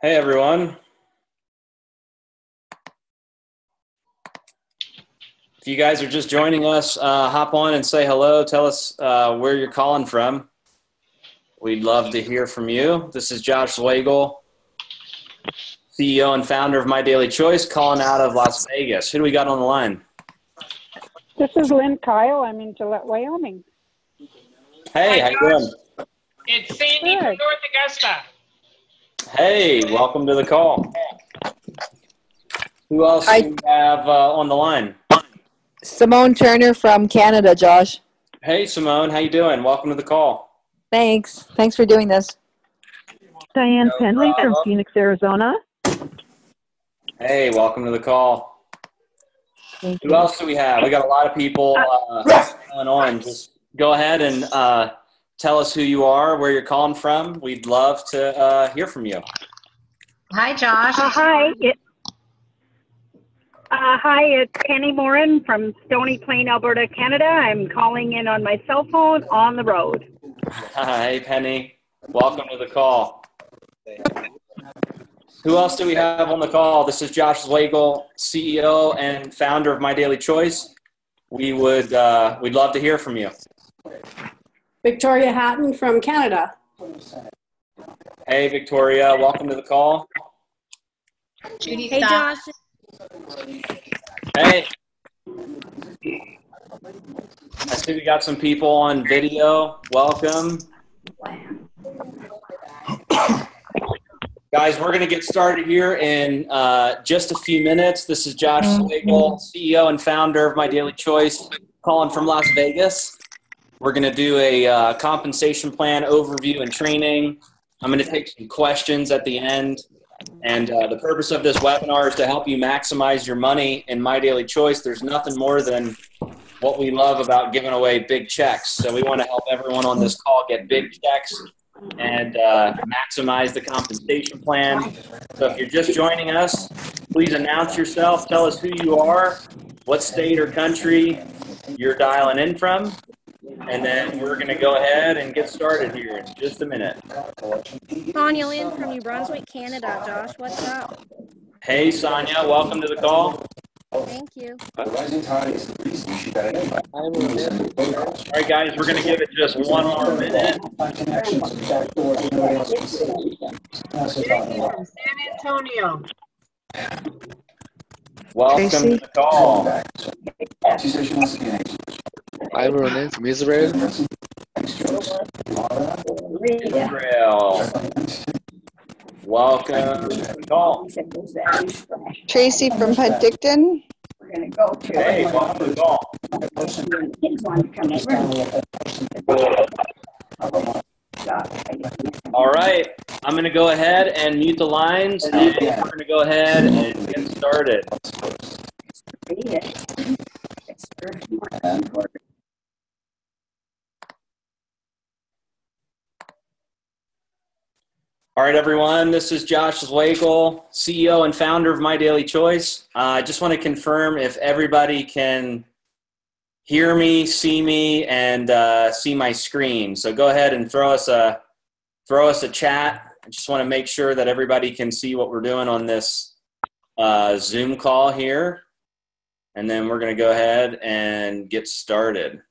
Hey everyone. If you guys are just joining us, hop on and say hello. Tell us where you're calling from. We'd love to hear from you. This is Josh Zwagil, CEO and founder of Mydailychoice, calling out of Las Vegas. Who do we got on the line? This is Lynn Kyle. I'm in Gillette, Wyoming. Hey, how you doing? It's Sandy from North Augusta. Hey, welcome to the call. Who else do we have on the line? Simone Turner from Canada, Josh. Hey, Simone, how you doing? Welcome to the call. Thanks. Thanks for doing this. Diane No Penley problem. from Phoenix, Arizona. Hey, welcome to the call. Thank Who you. else do we have? We got a lot of people going on. Just go ahead and tell us who you are, where you're calling from. We'd love to hear from you. Hi, Josh. Hi, it's Penny Morin from Stony Plain, Alberta, Canada. I'm calling in on my cell phone on the road. Hey, Penny. Welcome to the call. Who else do we have on the call? This is Josh Zwagil, CEO and founder of Mydailychoice. We'd love to hear from you. Victoria Hatton from Canada. Hey, Victoria. Welcome to the call. Judy, Hey, stop. Josh. Hey. I see we got some people on video. Welcome. Guys, we're going to get started here in just a few minutes. This is Josh Zwagil, CEO and founder of Mydailychoice, calling from Las Vegas. We're going to do a compensation plan overview and training. I'm going to take some questions at the end. And the purpose of this webinar is to help you maximize your money in Mydailychoice. There's nothing more than what we love about giving away big checks. So we want to help everyone on this call get big checks and maximize the compensation plan. So if you're just joining us, please announce yourself. Tell us who you are, what state or country you're dialing in from. And then we're going to go ahead and get started here in just a minute. Sonia Lynn from New Brunswick, Canada. Josh, what's up? Hey, Sonia. Welcome to the call. Thank you. All right, guys. We're going to give it just one more minute. Sandy from San Antonio. Welcome to the call. I'm Ronan from Israel. Israel. Welcome to the call. Tracy from Penticton. Hey, welcome to the call. All right, I'm going to go ahead and mute the lines, and we're going to go ahead and get started. All right, everyone, this is Josh Zwagil, CEO and founder of Mydailychoice. I just want to confirm if everybody can hear me, see me, and see my screen. So go ahead and throw us a chat. I just want to make sure that everybody can see what we're doing on this Zoom call here. And then we're going to go ahead and get started.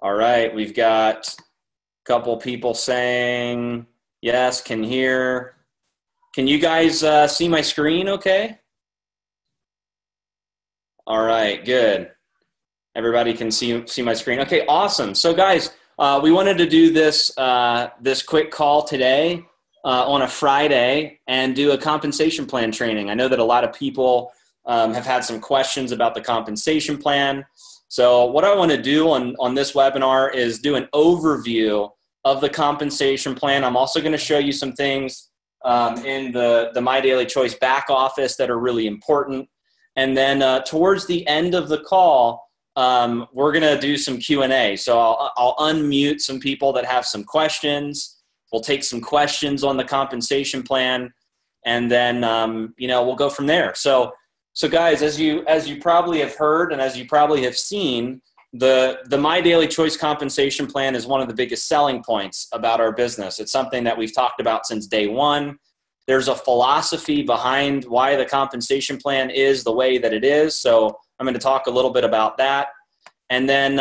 All right, we've got couple people saying yes, can hear. Can you guys see my screen okay? All right, good. Everybody can see my screen. Okay, awesome. So guys, we wanted to do this this quick call today on a Friday and do a compensation plan training. I know that a lot of people have had some questions about the compensation plan. So what I want to do on this webinar is do an overview of the compensation plan. I'm also going to show you some things in the Mydailychoice back office that are really important. And then towards the end of the call, we're going to do some Q&A. So I'll unmute some people that have some questions. We'll take some questions on the compensation plan, and then we'll go from there. So guys, as you probably have heard and as you probably have seen, the My Daily Choice compensation plan is one of the biggest selling points about our business. It's something that we've talked about since day one. There's a philosophy behind why the compensation plan is the way that it is. So I'm going to talk a little bit about that. And then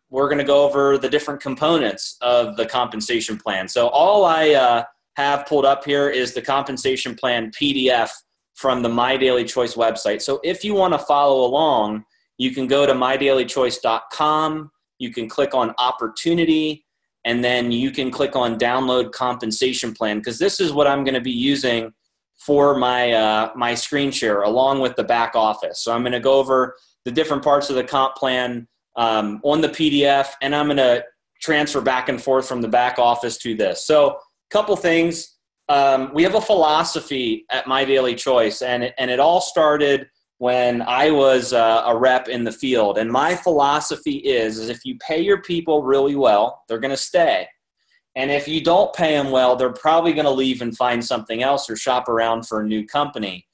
we're going to go over the different components of the compensation plan. So all I have pulled up here is the compensation plan PDF from the My Daily Choice website. So if you want to follow along, you can go to mydailychoice.com. You can click on opportunity, and then you can click on download compensation plan, because this is what I'm going to be using for my my screen share along with the back office. So I'm going to go over the different parts of the comp plan on the PDF, and I'm going to transfer back and forth from the back office to this. So a couple things. We have a philosophy at My Daily Choice, and it all started when I was a rep in the field. And my philosophy is if you pay your people really well, they're going to stay. And if you don't pay them well, they're probably going to leave and find something else or shop around for a new company.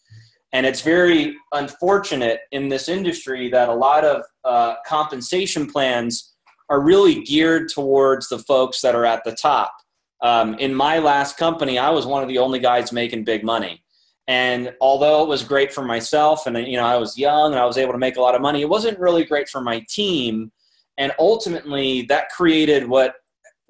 And it's very unfortunate in this industry that a lot of compensation plans are really geared towards the folks that are at the top. In my last company, I was one of the only guys making big money. And although it was great for myself and, I was young and I was able to make a lot of money, it wasn't really great for my team. And ultimately that created what,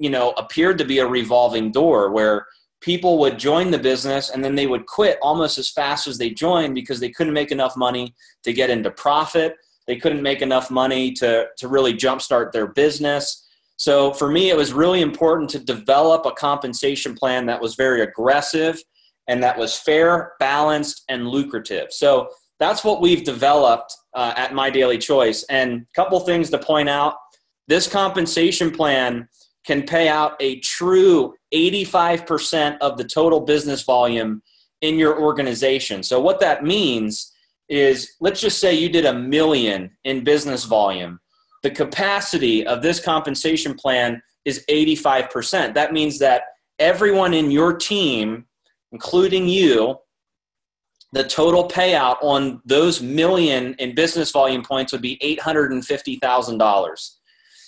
appeared to be a revolving door where people would join the business and then they would quit almost as fast as they joined because they couldn't make enough money to get into profit. They couldn't make enough money to really jumpstart their business. So for me, it was really important to develop a compensation plan that was very aggressive and that was fair, balanced, and lucrative. So that's what we've developed at My Daily Choice. And a couple things to point out. This compensation plan can pay out a true 85% of the total business volume in your organization. So what that means is, let's just say you did $1 million in business volume. The capacity of this compensation plan is 85%. That means that everyone in your team, including you, the total payout on those $1 million in business volume points would be $850,000.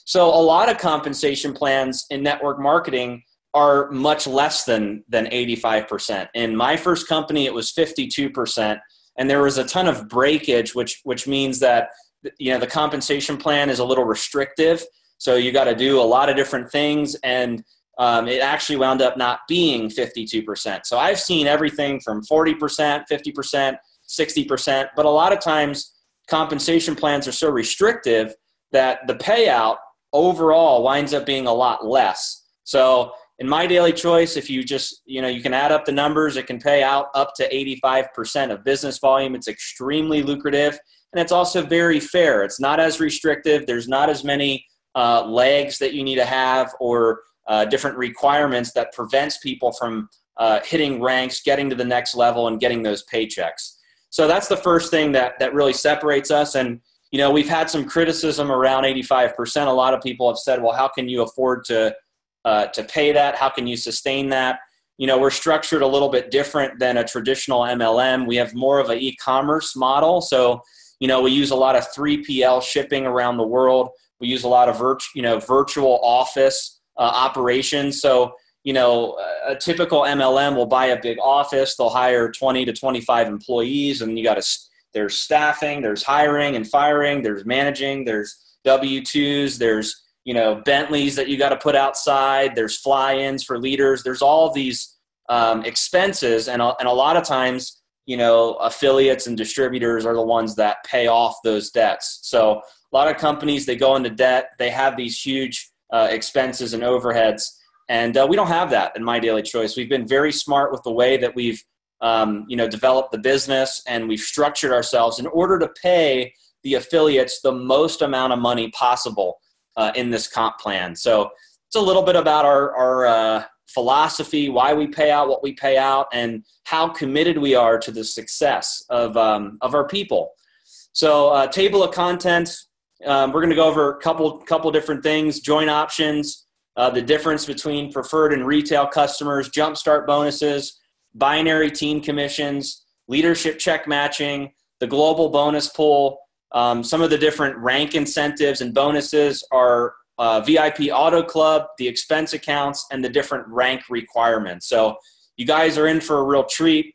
So a lot of compensation plans in network marketing are much less than 85%. In my first company, it was 52%, and there was a ton of breakage, which means that the compensation plan is a little restrictive. So you got to do a lot of different things, and it actually wound up not being 52%. So I've seen everything from 40%, 50%, 60%, but a lot of times compensation plans are so restrictive that the payout overall winds up being a lot less. So in My Daily Choice, if you just, you can add up the numbers, it can pay out up to 85% of business volume. It's extremely lucrative, and it's also very fair. It's not as restrictive. There's not as many legs that you need to have or different requirements that prevents people from hitting ranks, getting to the next level, and getting those paychecks. So that's the first thing that really separates us. And we've had some criticism around 85%. A lot of people have said, well, how can you afford to pay that? How can you sustain that? We're structured a little bit different than a traditional MLM. We have more of an e-commerce model. So, we use a lot of 3PL shipping around the world. We use a lot of virtual office operations. So, a typical MLM will buy a big office. They'll hire 20 to 25 employees, and there's staffing, there's hiring and firing, there's managing, there's W-2s, there's, Bentleys that you got to put outside, there's fly-ins for leaders. There's all of these expenses, and a lot of times, affiliates and distributors are the ones that pay off those debts. So a lot of companies, they go into debt, they have these huge expenses and overheads, and we don't have that in My Daily Choice. We've been very smart with the way that we've developed the business, and we've structured ourselves in order to pay the affiliates the most amount of money possible in this comp plan. So it's a little bit about our philosophy, why we pay out what we pay out, and how committed we are to the success of our people. So table of contents, we're going to go over a couple different things: joint options, the difference between preferred and retail customers, jumpstart bonuses, binary team commissions, leadership check matching, the global bonus pool, Some of the different rank incentives and bonuses are VIP Auto Club, the expense accounts, and the different rank requirements. So you guys are in for a real treat.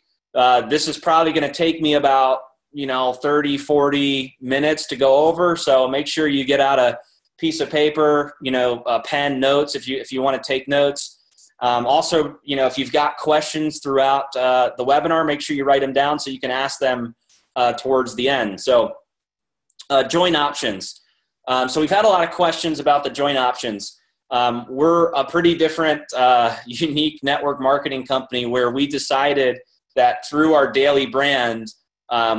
This is probably going to take me about 30, 40 minutes to go over. So make sure you get out a piece of paper, a pen, notes if you want to take notes. Also, if you've got questions throughout the webinar, make sure you write them down so you can ask them towards the end. So join options. So we've had a lot of questions about the joint options. We're a pretty different, unique network marketing company where we decided that through our daily brand,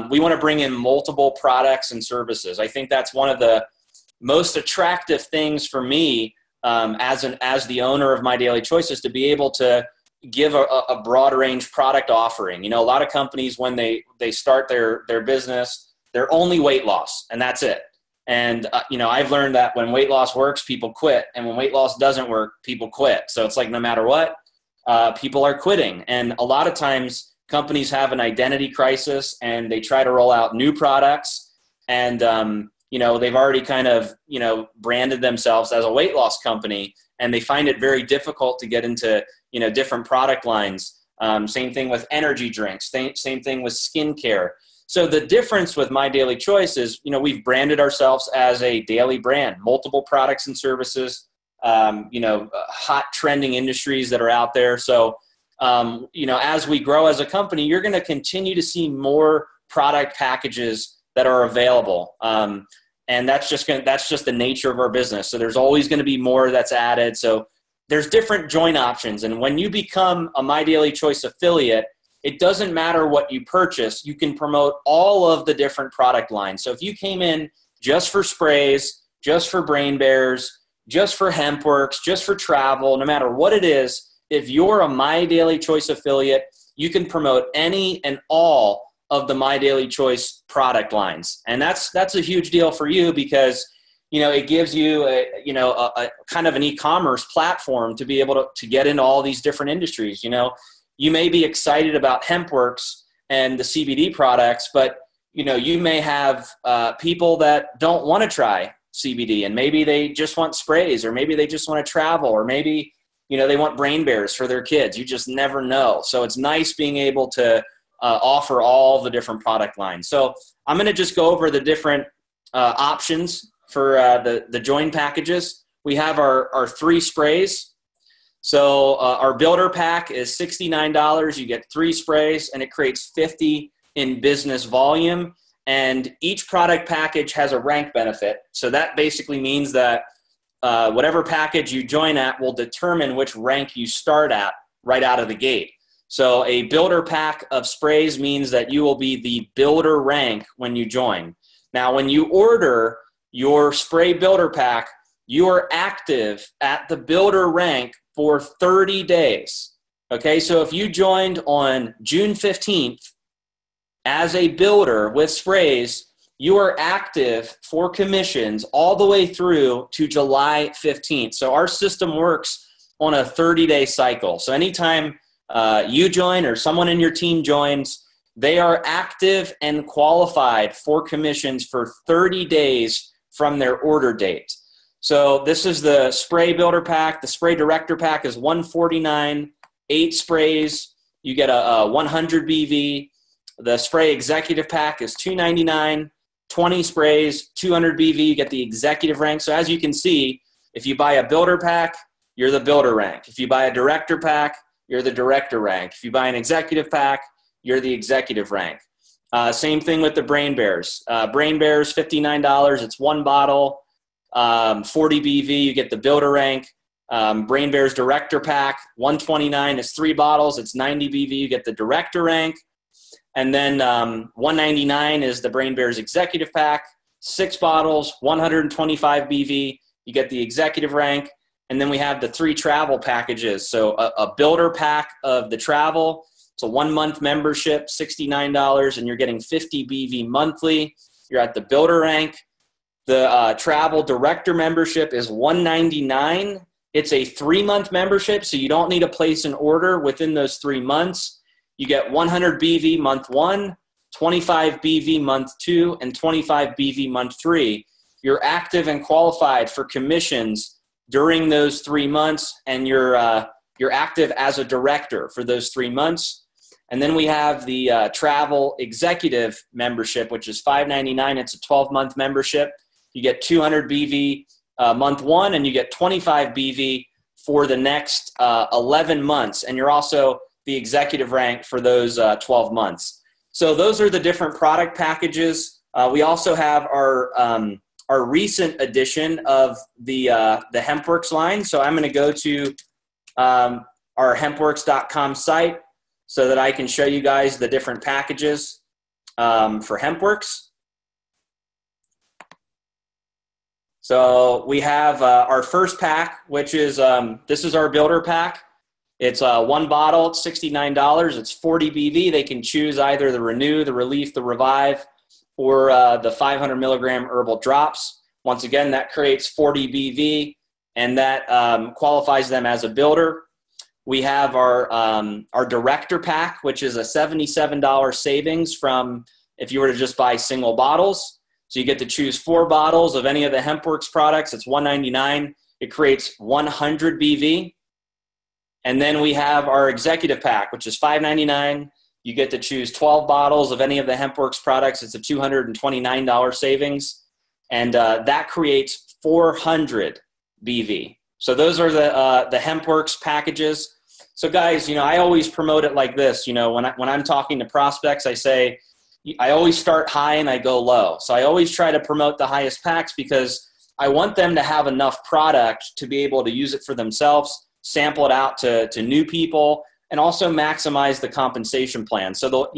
we want to bring in multiple products and services. I think that's one of the most attractive things for me as the owner of My Daily Choice is to be able to give a broad range product offering. A lot of companies, when they start their business, they're only weight loss, and that's it. And, I've learned that when weight loss works, people quit. And when weight loss doesn't work, people quit. So it's like no matter what, people are quitting. And a lot of times companies have an identity crisis and they try to roll out new products. And, they've already kind of, branded themselves as a weight loss company. And they find it very difficult to get into, different product lines. Same thing with energy drinks. Same thing with skincare. So the difference with My Daily Choice is, we've branded ourselves as a daily brand, multiple products and services, hot trending industries that are out there. So, as we grow as a company, you're going to continue to see more product packages that are available. And that's just the nature of our business. So there's always going to be more that's added. So there's different joint options. And when you become a My Daily Choice affiliate, it doesn't matter what you purchase. You can promote all of the different product lines. So if you came in just for sprays, just for Brain Bears, just for Hempworx, just for travel, no matter what it is, if you're a My Daily Choice affiliate, you can promote any and all of the My Daily Choice product lines. And that's a huge deal for you because, it gives you a kind of an e-commerce platform to be able to get into all these different industries. You may be excited about Hempworx and the CBD products, but you may have people that don't want to try CBD, and maybe they just want sprays, or maybe they just want to travel, or maybe they want Brain Bears for their kids. You just never know. So it's nice being able to offer all the different product lines. So I'm going to just go over the different options for the join packages. We have our 3 sprays. So our builder pack is $69. You get 3 sprays, and it creates 50 in business volume. And each product package has a rank benefit. So that basically means that whatever package you join at will determine which rank you start at right out of the gate. So a builder pack of sprays means that you will be the builder rank when you join. Now, when you order your spray builder pack, you are active at the builder rank for 30 days. Okay, so if you joined on June 15th as a builder with sprays, you are active for commissions all the way through to July 15th. So our system works on a 30-day cycle. So anytime you join or someone in your team joins, they are active and qualified for commissions for 30 days from their order date. So this is the spray builder pack. The spray director pack is $149, 8 sprays. You get a 100 BV. The spray executive pack is $299, 20 sprays, 200 BV. You get the executive rank. So as you can see, if you buy a builder pack, you're the builder rank. If you buy a director pack, you're the director rank. If you buy an executive pack, you're the executive rank. Same thing with the Brain Bears. Brain Bears, $59. It's 1 bottle. 40 BV, you get the builder rank. Brain Bears Director Pack, $129 is 3 bottles. It's 90 BV, you get the director rank. And then $199 is the Brain Bears Executive Pack, 6 bottles, 125 BV, you get the executive rank. And then we have the 3 travel packages. So a builder pack of the travel. It's a 1-month membership, $69, and you're getting 50 BV monthly. You're at the builder rank. The travel director membership is $199. It's a 3-month membership, so you don't need to place an order within those 3 months. You get 100 BV month 1, 25 BV month 2, and 25 BV month 3. You're active and qualified for commissions during those 3 months, and you're active as a director for those 3 months. And then we have the travel executive membership, which is $5.99. It's a 12-month membership. You get 200 BV month 1, and you get 25 BV for the next 11 months. And you're also the executive rank for those 12 months. So those are the different product packages. We also have our recent edition of the Hempworx line. So I'm going to go to our hempworx.com site so that I can show you guys the different packages for Hempworx. So we have our first pack, which is, this is our builder pack. It's one bottle, it's $69. It's 40 BV. They can choose either the Renew, the Relief, the Revive, or the 500 milligram herbal drops. Once again, that creates 40 BV, and that qualifies them as a builder. We have our Director pack, which is a $77 savings from if you were to just buy single bottles. So you get to choose 4 bottles of any of the Hempworx products. It's $199. It creates 100 BV. And then we have our Executive pack, which is $5.99. You get to choose 12 bottles of any of the Hempworx products. It's a $229 savings. And that creates 400 BV. So those are the Hempworx packages. So guys, I always promote it like this. When I'm talking to prospects, I say, I always start high and I go low. So I always try to promote the highest packs because I want them to have enough product to be able to use it for themselves, sample it out to new people, and also maximize the compensation plan. So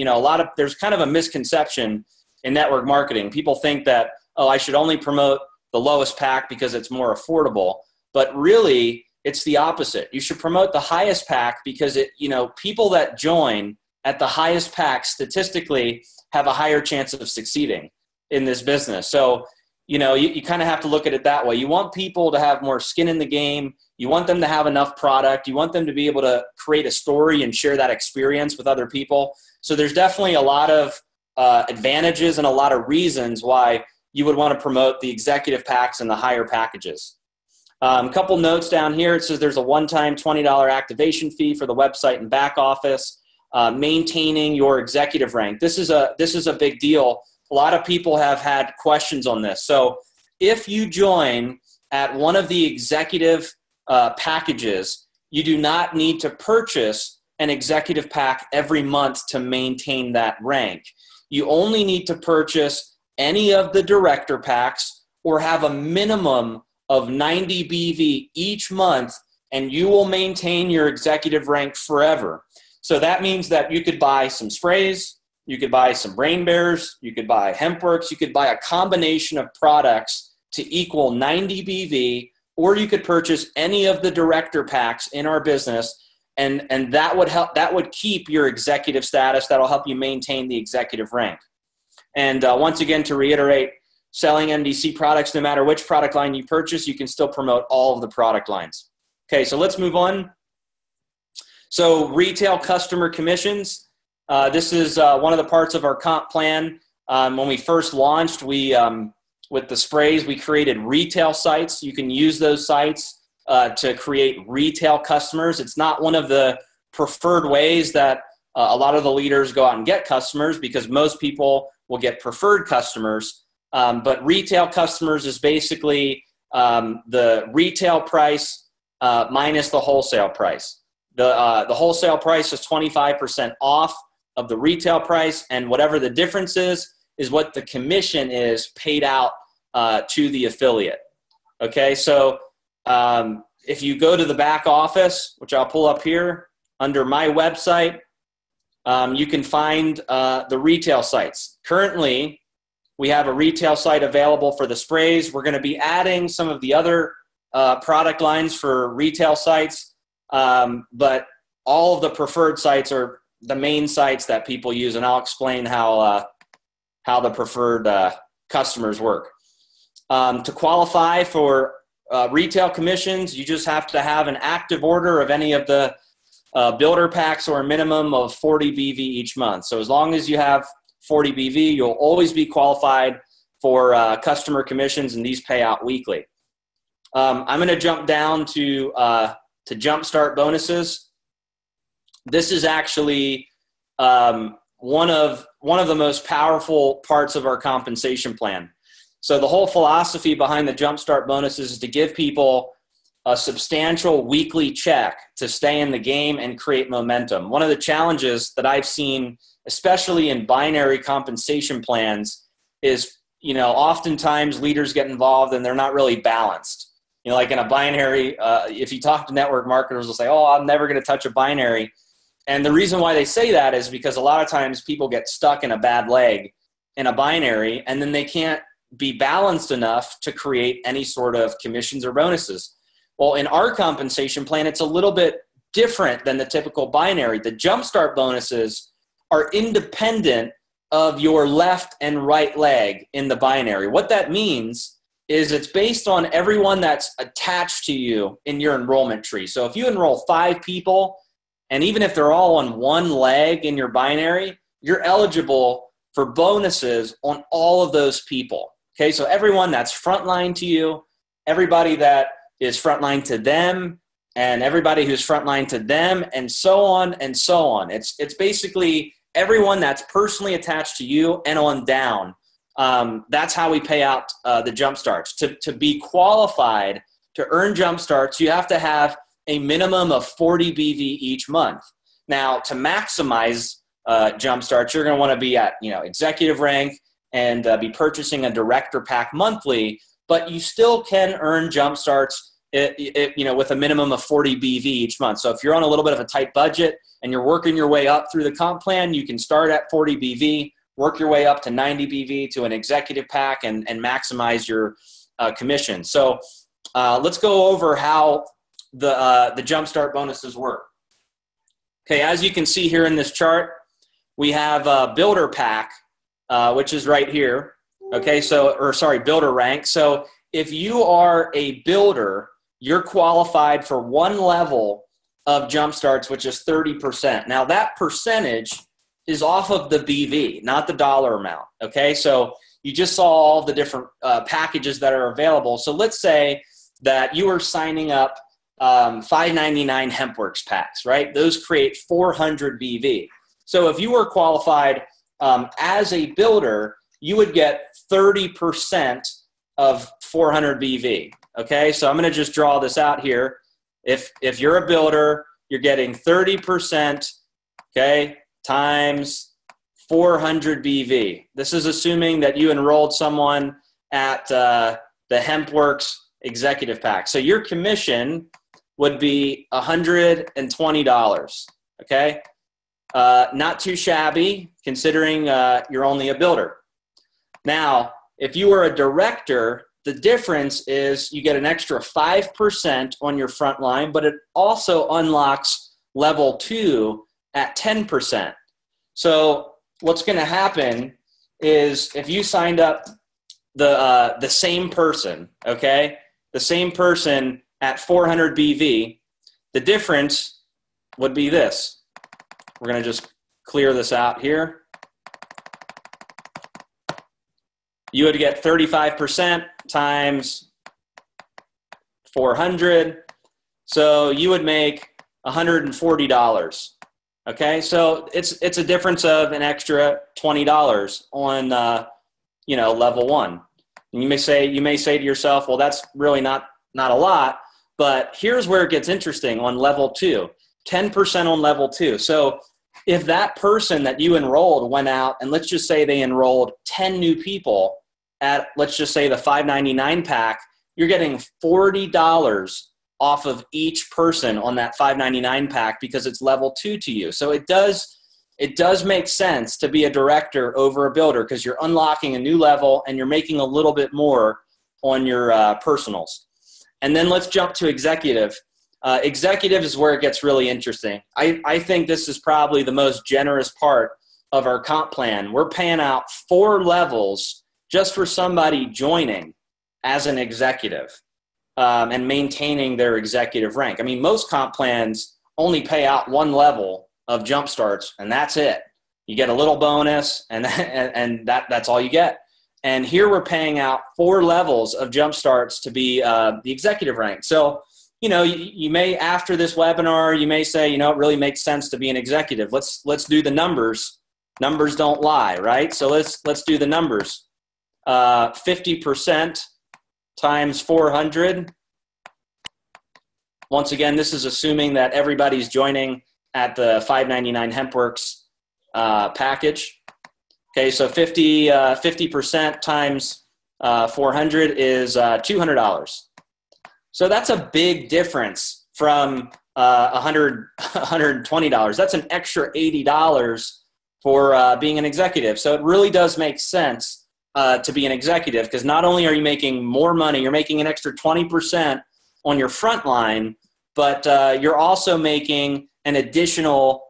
there's kind of a misconception in network marketing. People think that, I should only promote the lowest pack because it's more affordable. But really, it's the opposite. You should promote the highest pack because people that join at the highest pack statistically have a higher chance of succeeding in this business. So, you kind of have to look at it that way. You want people to have more skin in the game. You want them to have enough product. You want them to be able to create a story and share that experience with other people. So there's definitely a lot of advantages and a lot of reasons why you would want to promote the executive packs and the higher packages. A couple notes down here. It says there's a one-time $20 activation fee for the website and back office. Maintaining your executive rank. This is a big deal. A lot of people have had questions on this. So if you join at one of the executive packages, you do not need to purchase an executive pack every month to maintain that rank. You only need to purchase any of the director packs or have a minimum of 90 BV each month, and you will maintain your executive rank forever. So that means that you could buy some sprays, you could buy some Brain Bears, you could buy Hempworx, you could buy a combination of products to equal 90 BV, or you could purchase any of the director packs in our business, and that would help. That would keep your executive status. That'll help you maintain the executive rank. And once again, to reiterate, selling MDC products, no matter which product line you purchase, you can still promote all of the product lines. Okay, so let's move on. So retail customer commissions. This is one of the parts of our comp plan. When we first launched, with the sprays, we created retail sites. You can use those sites to create retail customers. It's not one of the preferred ways that a lot of the leaders go out and get customers because most people will get preferred customers. But retail customers is basically the retail price minus the wholesale price. The wholesale price is 25% off of the retail price, and whatever the difference is what the commission is paid out to the affiliate. Okay, so if you go to the back office, which I'll pull up here, under my website, you can find the retail sites. Currently, we have a retail site available for the sprays. We're going to be adding some of the other product lines for retail sites, but all of the preferred sites are the main sites that people use, and I'll explain how the preferred customers work. To qualify for retail commissions, you just have to have an active order of any of the builder packs or a minimum of 40 BV each month. So as long as you have 40 BV, you'll always be qualified for customer commissions, and these pay out weekly. I'm going to jump down to Jumpstart bonuses. This is actually one of the most powerful parts of our compensation plan. So the whole philosophy behind the Jumpstart bonuses is to give people a substantial weekly check to stay in the game and create momentum. One of the challenges that I've seen, especially in binary compensation plans, is, oftentimes leaders get involved and they're not really balanced. Like in a binary, if you talk to network marketers, they'll say, oh, I'm never going to touch a binary. And the reason why they say that is because a lot of times people get stuck in a bad leg in a binary, and then they can't be balanced enough to create any sort of commissions or bonuses. Well, in our compensation plan, it's a little bit different than the typical binary. The Jumpstart bonuses are independent of your left and right leg in the binary. What that means is it's based on everyone that's attached to you in your enrollment tree. So if you enroll 5 people, and even if they're all on one leg in your binary, you're eligible for bonuses on all of those people. Okay, so everyone that's frontline to you, everybody that is frontline to them, and everybody who's frontline to them, and so on and so on. It's basically everyone that's personally attached to you and on down. That's how we pay out the Jumpstarts. To be qualified to earn Jumpstarts, you have to have a minimum of 40 BV each month. Now, to maximize Jumpstarts, you're going to want to be at executive rank and be purchasing a director pack monthly, but you still can earn Jumpstarts with a minimum of 40 BV each month. So if you're on a little bit of a tight budget and you're working your way up through the comp plan, you can start at 40 BV, work your way up to 90 BV to an executive pack, and maximize your commission. So let's go over how the Jumpstart bonuses work. Okay, as you can see here in this chart, we have a builder pack, which is right here. Okay, builder rank. So if you are a builder, you're qualified for one level of Jumpstarts, which is 30%. Now that percentage is off of the BV, not the dollar amount. Okay, so you just saw all the different packages that are available. So let's say that you are signing up $5.99 Hempworx packs, right? Those create 400 BV. So if you were qualified as a builder, you would get 30% of 400 BV. Okay, so I'm going to just draw this out here. If you're a builder, you're getting 30%, okay, times 400 BV. This is assuming that you enrolled someone at the Hempworx Executive Pack. So your commission would be $120, okay? Not too shabby considering you're only a builder. Now, if you were a director, the difference is you get an extra 5% on your front line, but it also unlocks level 2 at 10%. So what's going to happen is if you signed up the same person, okay, the same person at 400 BV, the difference would be this. We're going to just clear this out here. You would get 35% times 400. So you would make $140. Okay, so it's a difference of an extra $20 on level 1. And you may say to yourself, well, that's really not a lot. But here's where it gets interesting on level 2, 10% on level 2. So if that person that you enrolled went out and let's just say they enrolled 10 new people at, let's just say the $5.99 pack, you're getting $40 off of each person on that $5.99 pack because it's level 2 to you. So it does make sense to be a director over a builder because you're unlocking a new level and you're making a little bit more on your personals. And then let's jump to executive. Executive is where it gets really interesting. I think this is probably the most generous part of our comp plan. We're paying out 4 levels just for somebody joining as an executive and maintaining their executive rank. I mean, most comp plans only pay out 1 level of Jumpstarts, and that's it. You get a little bonus, and that's all you get. And here we're paying out 4 levels of jump starts to be the executive rank. So, you may, after this webinar, you may say, it really makes sense to be an executive. Let's do the numbers. Numbers don't lie, right? So let's do the numbers. 50% times 400. Once again, this is assuming that everybody's joining at the $5.99 Hempworx package. Okay, so 50% times 400 is $200. So that's a big difference from $120. That's an extra $80 for being an executive. So it really does make sense to be an executive, because not only are you making more money, you're making an extra 20% on your front line, but you're also making an additional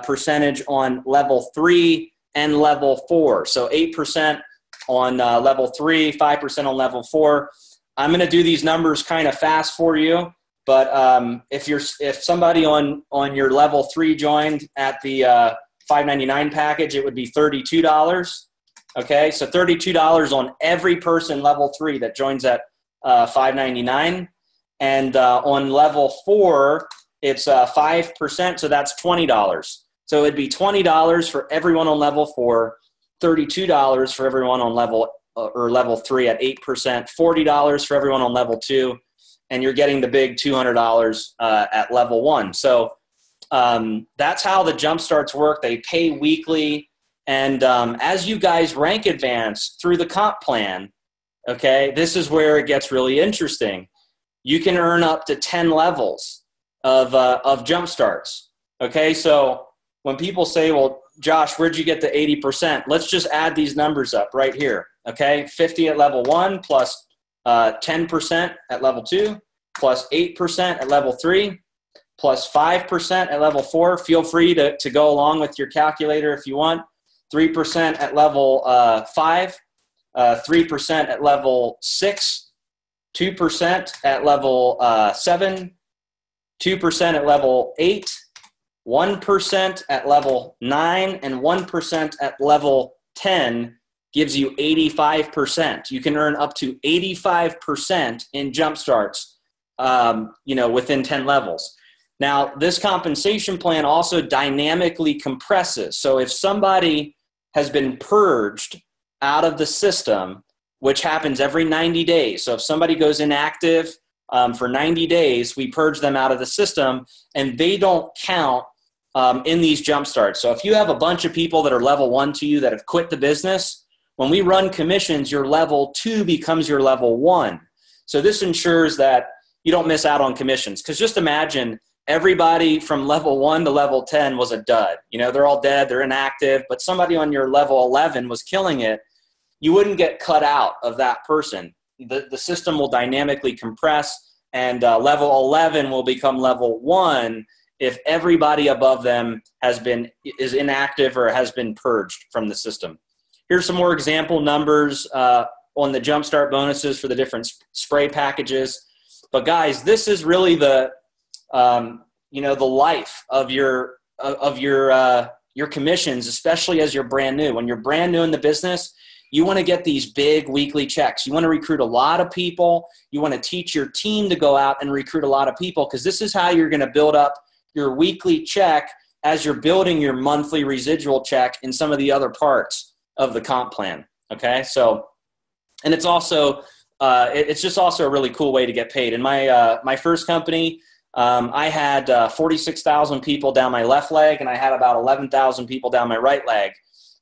percentage on level 3 and level 4. So 8% on level 3, 5% on level 4. I'm going to do these numbers kind of fast for you, but if somebody on your level 3 joined at the $5.99 package, it would be $32. Okay, so $32 on every person level 3 that joins at $5.99, and on level 4 it's 5%, so that's $20. So it'd be $20 for everyone on level 4, $32 for everyone on level 3 at 8%, $40 for everyone on level 2, and you're getting the big $200 at level 1. So that's how the jump starts work. They pay weekly, and as you guys rank advance through the comp plan, okay, this is where it gets really interesting. You can earn up to 10 levels of jump starts. Okay, so when people say, well, Josh, where'd you get the 80%? Let's just add these numbers up right here. Okay, 50 at level 1 plus 10% at level 2 plus 8% at level 3 plus 5% at level 4. Feel free to go along with your calculator if you want. 3% at level 5, 3% at level 6, 2% at level 7, 2% at level 8, 1% at level 9, and 1% at level 10 gives you 85%. You can earn up to 85% in jump starts, within 10 levels. Now, this compensation plan also dynamically compresses. So if somebody has been purged out of the system, which happens every 90 days. So if somebody goes inactive for 90 days, we purge them out of the system, and they don't count in these jump starts. So if you have a bunch of people that are level 1 to you that have quit the business, when we run commissions, your level 2 becomes your level 1. So this ensures that you don't miss out on commissions. Because just imagine everybody from level 1 to level 10 was a dud. They're all dead, they're inactive, but somebody on your level 11 was killing it. You wouldn't get cut out of that person. The system will dynamically compress, and level 11 will become level 1 if everybody above them is inactive or has been purged from the system. Here's some more example numbers on the jumpstart bonuses for the different spray packages. But guys, this is really the life of your commissions, especially as you're brand new. When you're brand new in the business, you want to get these big weekly checks. You want to recruit a lot of people. You want to teach your team to go out and recruit a lot of people, because this is how you're going to build up your weekly check as you're building your monthly residual check in some of the other parts of the comp plan. Okay, so, and it's also it's just also a really cool way to get paid. In my first company, I had 46,000 people down my left leg, and I had about 11,000 people down my right leg.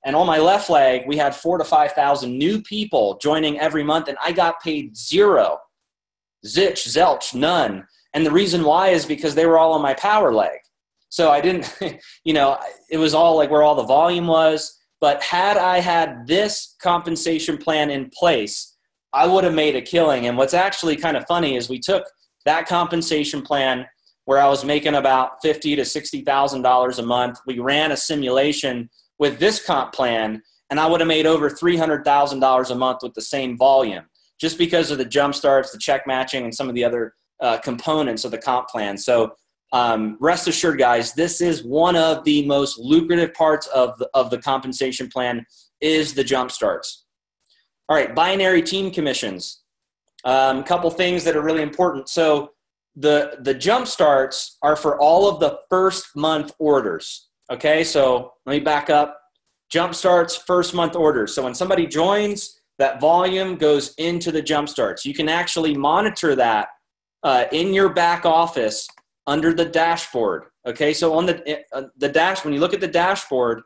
And on my left leg, we had 4,000 to 5,000 new people joining every month, and I got paid zero. Zilch, zelch, none. And the reason why is because they were all on my power leg. So I didn't, it was all like where all the volume was. But had I had this compensation plan in place, I would have made a killing. And what's actually kind of funny is we took that compensation plan where I was making about $50,000 to $60,000 a month. We ran a simulation with this comp plan, and I would have made over $300,000 a month with the same volume, just because of the jump starts, the check matching, and some of the other components of the comp plan. So rest assured, guys, this is one of the most lucrative parts of the compensation plan is the jump starts. All right, binary team commissions. A couple things that are really important. So the jump starts are for all of the first month orders. Okay, so let me back up. Jump starts, first month orders. So when somebody joins, that volume goes into the jump starts. You can actually monitor that in your back office under the dashboard. Okay, so on the dash, when you look at the dashboard,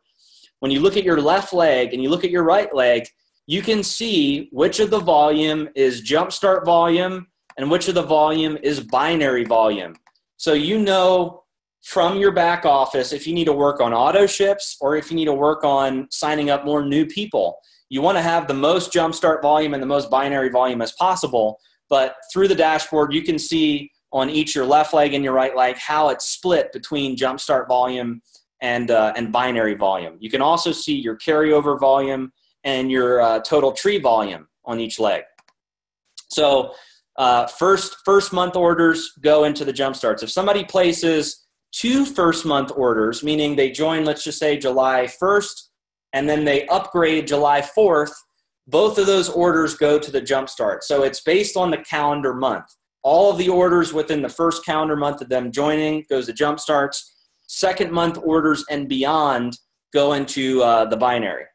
when you look at your left leg and you look at your right leg, you can see which of the volume is jumpstart volume and which of the volume is binary volume. So you know from your back office if you need to work on auto ships or if you need to work on signing up more new people. You want to have the most jumpstart volume and the most binary volume as possible, but through the dashboard you can see on each your left leg and your right leg how it's split between jumpstart volume and binary volume. You can also see your carryover volume and your total tree volume on each leg. So first month orders go into the jump starts. If somebody places 2 first month orders, meaning they join, let's just say July 1st, and then they upgrade July 4th, both of those orders go to the jump start. So it's based on the calendar month. All of the orders within the first calendar month of them joining goes to jump starts. Second month orders and beyond go into the binary.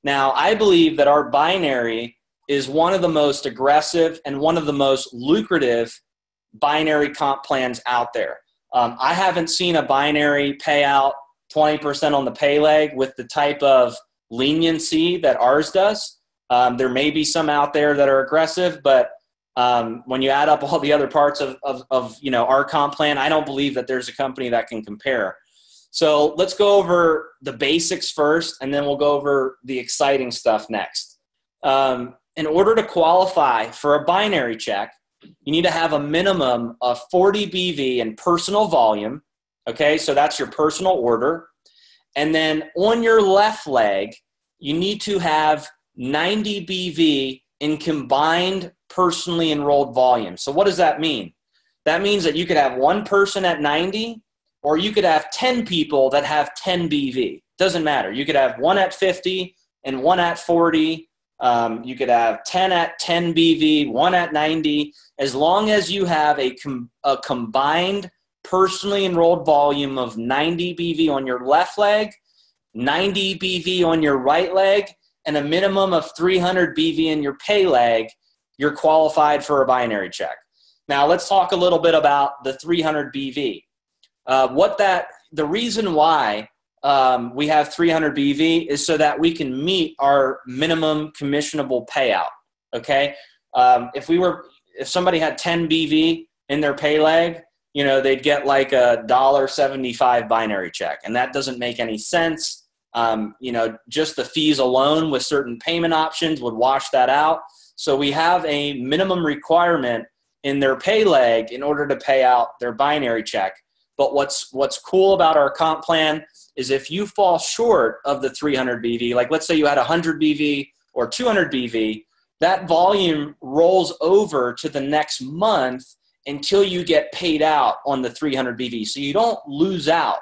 Now, I believe that our binary is one of the most aggressive and one of the most lucrative binary comp plans out there. I haven't seen a binary pay out 20% on the pay leg with the type of leniency that ours does. There may be some out there that are aggressive, but when you add up all the other parts of our comp plan, I don't believe that there's a company that can compare. So let's go over the basics first, and then we'll go over the exciting stuff next. In order to qualify for a binary check, you need to have a minimum of 40 BV in personal volume. Okay, so that's your personal order. And then on your left leg, you need to have 90 BV in combined personally enrolled volume. So what does that mean? That means that you could have one person at 90, or you could have 10 people that have 10 BV. Doesn't matter. You could have one at 50 and one at 40. You could have 10 at 10 BV, one at 90. As long as you have a combined personally enrolled volume of 90 BV on your left leg, 90 BV on your right leg, and a minimum of 300 BV in your pay leg, you're qualified for a binary check. Now let's talk a little bit about the 300 BV. The reason why we have 300 BV is so that we can meet our minimum commissionable payout. Okay, if somebody had 10 BV in their pay leg, they'd get like a $1.75 binary check, and that doesn't make any sense. Just the fees alone with certain payment options would wash that out. So we have a minimum requirement in their pay leg in order to pay out their binary check. But what's cool about our comp plan is if you fall short of the 300 BV, like let's say you had 100 BV or 200 BV, that volume rolls over to the next month until you get paid out on the 300 BV. So you don't lose out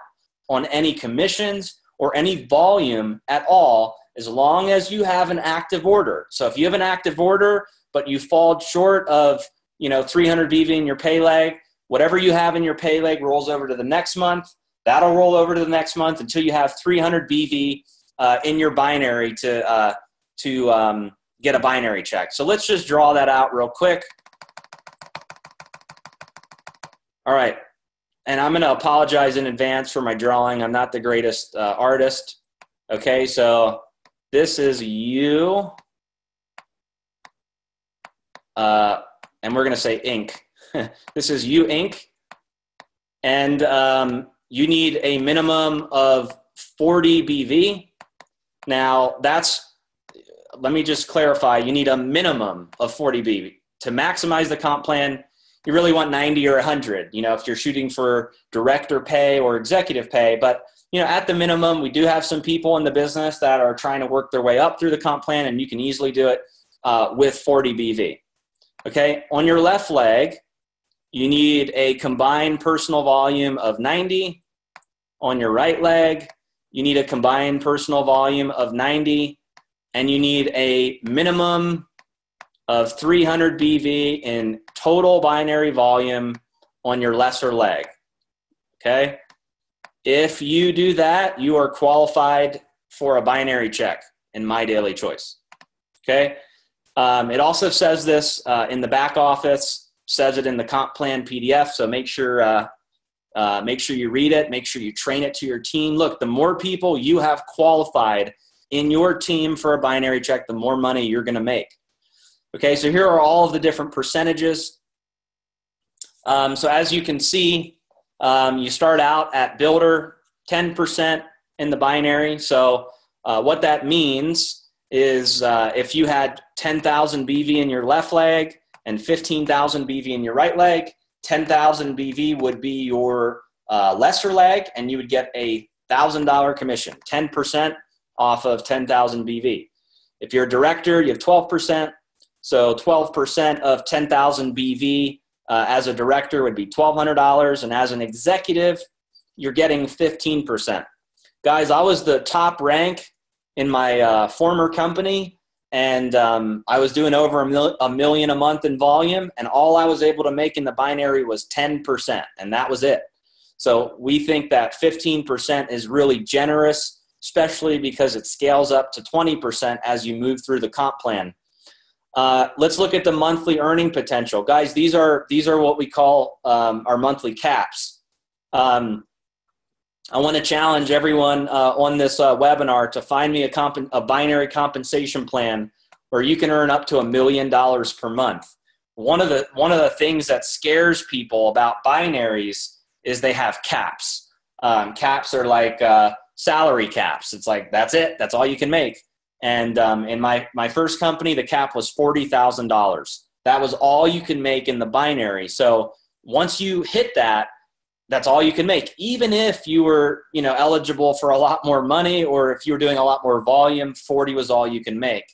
on any commissions or any volume at all as long as you have an active order. So if you have an active order but you fall short of 300 BV in your pay leg, whatever you have in your pay leg rolls over to the next month. That'll roll over to the next month until you have 300 BV in your binary to get a binary check. So let's just draw that out real quick. All right. And I'm going to apologize in advance for my drawing. I'm not the greatest artist. Okay, so this is you. And we're going to say ink. This is you ink. And you need a minimum of 40 BV. Now, let me just clarify. You need a minimum of 40 BV. To maximize the comp plan, you really want 90 or 100, if you're shooting for director pay or executive pay. But, at the minimum, we do have some people in the business that are trying to work their way up through the comp plan, and you can easily do it with 40 BV. Okay, on your left leg, You need a combined personal volume of 90 on your right leg. You need a combined personal volume of 90, and you need a minimum of 300 BV in total binary volume on your lesser leg, okay? If you do that, you are qualified for a binary check in Mydailychoice, okay? It also says this in the back office, says it in the comp plan PDF, so make sure you read it, make sure you train it to your team. Look, the more people you have qualified in your team for a binary check, the more money you're gonna make. Okay, so here are all of the different percentages. So as you can see, you start out at builder, 10% in the binary. So what that means is if you had 10,000 BV in your left leg and 15,000 BV in your right leg, 10,000 BV would be your lesser leg, and you would get a $1,000 commission, 10% off of 10,000 BV. If you're a director, you have 12%. So 12% of 10,000 BV as a director would be $1,200, and as an executive, you're getting 15%. Guys, I was the top rank in my former company, and I was doing over a million a month in volume, and all I was able to make in the binary was 10%, and that was it. So we think that 15% is really generous, especially because it scales up to 20% as you move through the comp plan. Let's look at the monthly earning potential. Guys, these are what we call our monthly caps. I want to challenge everyone on this webinar to find me a binary compensation plan where you can earn up to $1 million per month. One of the things that scares people about binaries is they have caps. Caps are like salary caps. It's like, that's it. That's all you can make. And in my first company, the cap was $40,000. That was all you can make in the binary. So once you hit that, that's all you can make. Even if you were, eligible for a lot more money, or if you were doing a lot more volume, 40 was all you can make.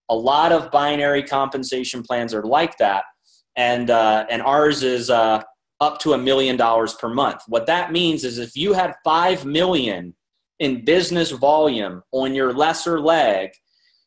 A lot of binary compensation plans are like that, and ours is up to $1 million per month. What that means is if you had 5 million in business volume on your lesser leg,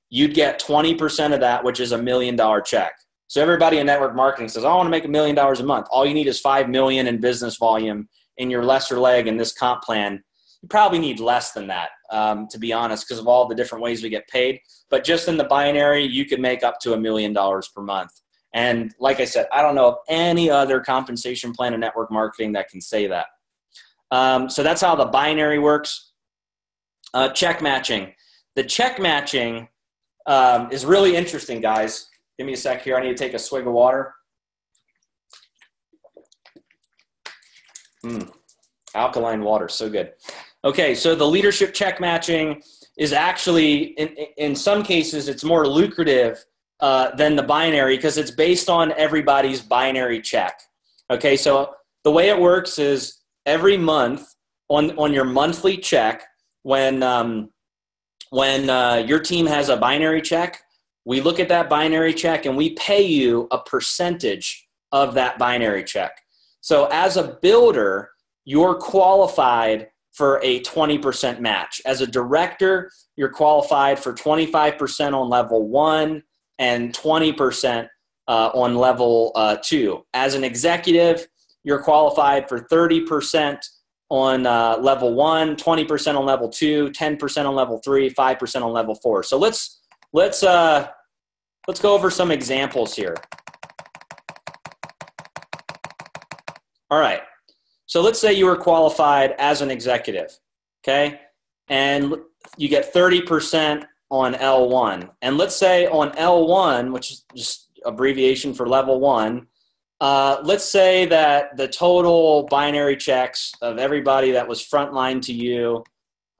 you'd get 20% of that, which is $1 million check. So everybody in network marketing says, I want to make $1 million a month. All you need is 5 million in business volume in your lesser leg in this comp plan. You probably need less than that, to be honest, because of all the different ways we get paid. But just in the binary, you could make up to $1 million per month. And like I said, I don't know of any other compensation plan in network marketing that can say that. So that's how the binary works. Check matching. The check matching is really interesting, guys. Give me a sec here. I need to take a swig of water. Alkaline water, so good. Okay, so the leadership check matching is actually, in some cases, it's more lucrative than the binary because it's based on everybody's binary check. Okay, so the way it works is every month on your monthly check, when your team has a binary check, we look at that binary check and we pay you a percentage of that binary check. So as a builder, you're qualified for a 20% match. As a director, you're qualified for 25% on level 1 and 20% on level 2. As an executive, you're qualified for 30% on level 1, 20% on level 2, 10% on level 3, 5% on level 4. So let's go over some examples here. All right. So let's say you were qualified as an executive, okay? And you get 30% on L1. And let's say on L1, which is just abbreviation for level 1, let's say that the total binary checks of everybody that was frontline to you,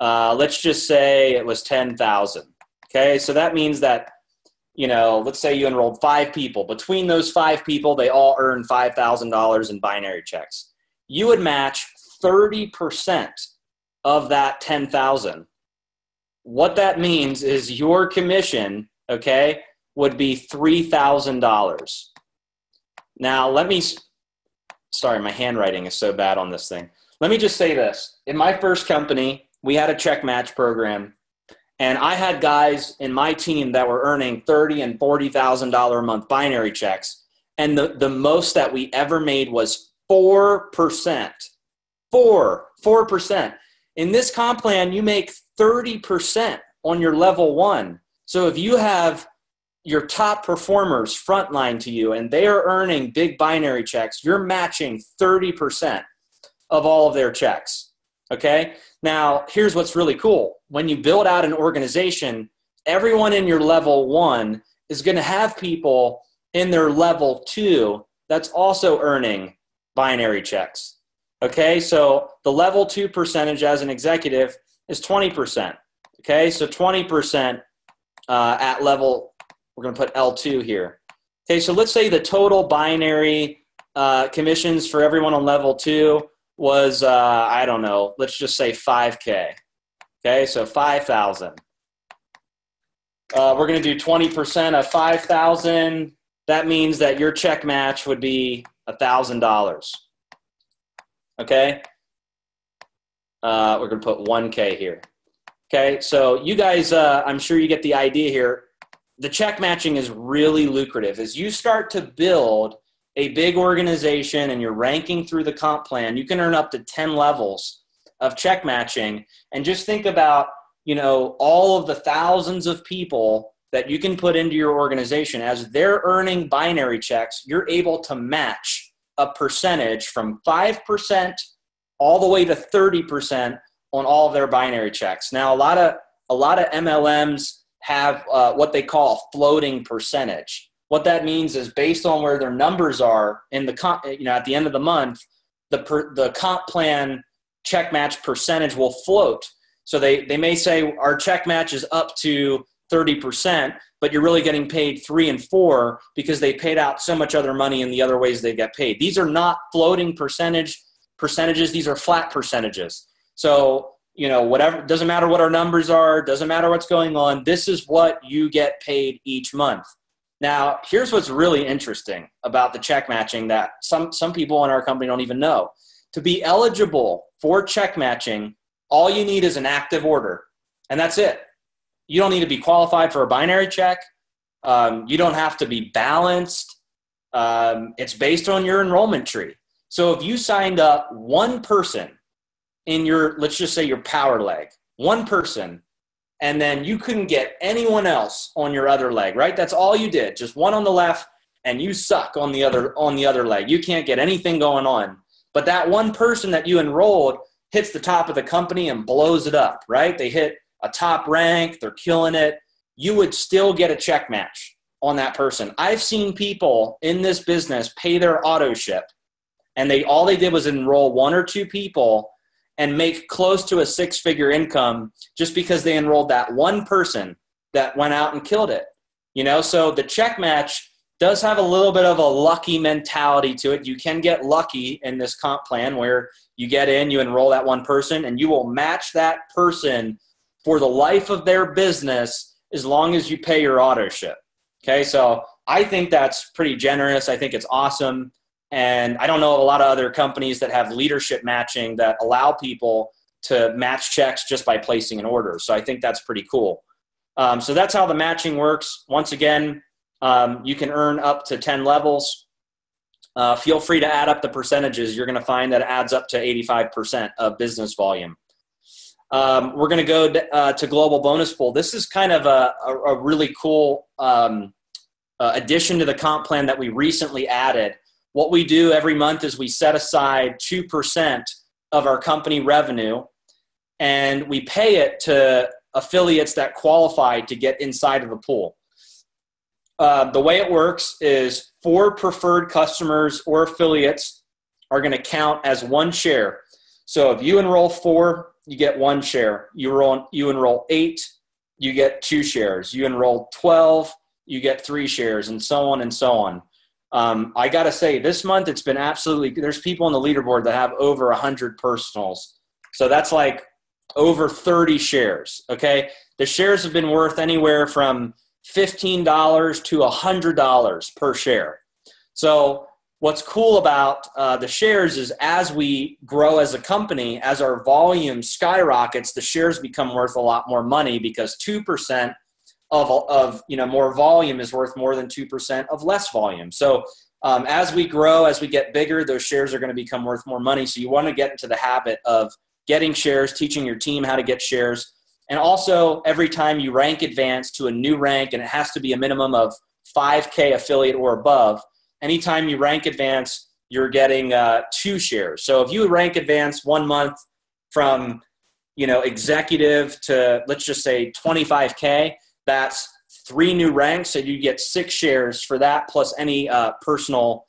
let's just say it was 10,000. Okay, so that means that, let's say you enrolled 5 people. Between those 5 people, they all earn $5,000 in binary checks. You would match 30% of that 10,000. What that means is your commission, okay, would be $3,000. Now, let me Sorry, my handwriting is so bad on this thing. Let me just say this. In my first company, we had a check match program, and I had guys in my team that were earning $30,000 and $40,000 a month binary checks, and the most that we ever made was 4%. 4%. In this comp plan, you make 30% on your level 1. So if you have your top performers frontline to you and they are earning big binary checks, you're matching 30% of all of their checks. Okay? Now, here's what's really cool. When you build out an organization, everyone in your level 1 is going to have people in their level 2 that's also earning binary checks. Okay? So the level 2 percentage as an executive is 20%. Okay? So 20% at level, we're going to put L2 here. Okay, so let's say the total binary commissions for everyone on level 2 was, I don't know, let's just say 5K. Okay, so 5,000. We're going to do 20% of 5,000. That means that your check match would be $1,000. Okay? We're going to put 1K here. Okay, so you guys, I'm sure you get the idea here. The check matching is really lucrative. As you start to build a big organization and you're ranking through the comp plan, you can earn up to 10 levels of check matching. And just think about, you know, all of the thousands of people that you can put into your organization. As they're earning binary checks, you're able to match a percentage from 5% all the way to 30% on all of their binary checks. Now, a lot of MLMs have what they call a floating percentage. What that means is based on where their numbers are in the at the end of the month, the comp plan check match percentage will float. So they may say our check match is up to 30%, but you're really getting paid 3 and 4 because they paid out so much other money in the other ways they get paid. These are not floating percentages. These are flat percentages. So, you know, whatever, doesn't matter what our numbers are, doesn't matter what's going on. This is what you get paid each month. Now, here's what's really interesting about the check matching that some people in our company don't even know. To be eligible for check matching, all you need is an active order, and that's it. You don't need to be qualified for a binary check. You don't have to be balanced. It's based on your enrollment tree. So if you signed up one person in your, let's just say your power leg, one person, and then you couldn't get anyone else on your other leg, right? That's all you did, just one on the left, and you suck on the other leg. You can't get anything going on. But that one person that you enrolled hits the top of the company and blows it up, right? They hit a top rank, they're killing it. You would still get a check match on that person. I've seen people in this business pay their auto ship, and all they did was enroll 1 or 2 people and make close to a 6-figure income just because they enrolled that one person that went out and killed it. You know, so the check match does have a little bit of a lucky mentality to it. You can get lucky in this comp plan where you get in, you enroll that one person, and you will match that person for the life of their business as long as you pay your auto ship. Okay, so I think that's pretty generous. I think it's awesome. And I don't know of a lot of other companies that have leadership matching that allow people to match checks just by placing an order. So I think that's pretty cool. So that's how the matching works. Once again, you can earn up to 10 levels. Feel free to add up the percentages. You're going to find that it adds up to 85% of business volume. We're going to go to Global Bonus Pool. This is kind of a really cool addition to the comp plan that we recently added. What we do every month is we set aside 2% of our company revenue, and we pay it to affiliates that qualify to get inside of the pool. The way it works is 4 preferred customers or affiliates are going to count as 1 share. So if you enroll 4, you get 1 share. You enroll 8, you get 2 shares. You enroll 12, you get 3 shares, and so on and so on. I got to say, this month it's been there's people on the leaderboard that have over 100 personals. So that's like over 30 shares, okay? The shares have been worth anywhere from $15 to $100 per share. So what's cool about the shares is as we grow as a company, as our volume skyrockets, the shares become worth a lot more money because 2% of more volume is worth more than 2% of less volume. So as we grow, as we get bigger, those shares are going to become worth more money. So you want to get into the habit of getting shares, teaching your team how to get shares. And also every time you rank advance to a new rank, and it has to be a minimum of 5K affiliate or above, anytime you rank advance, you're getting 2 shares. So if you rank advance 1 month from, executive to, let's just say 25K, that's 3 new ranks. So you get 6 shares for that, plus any personal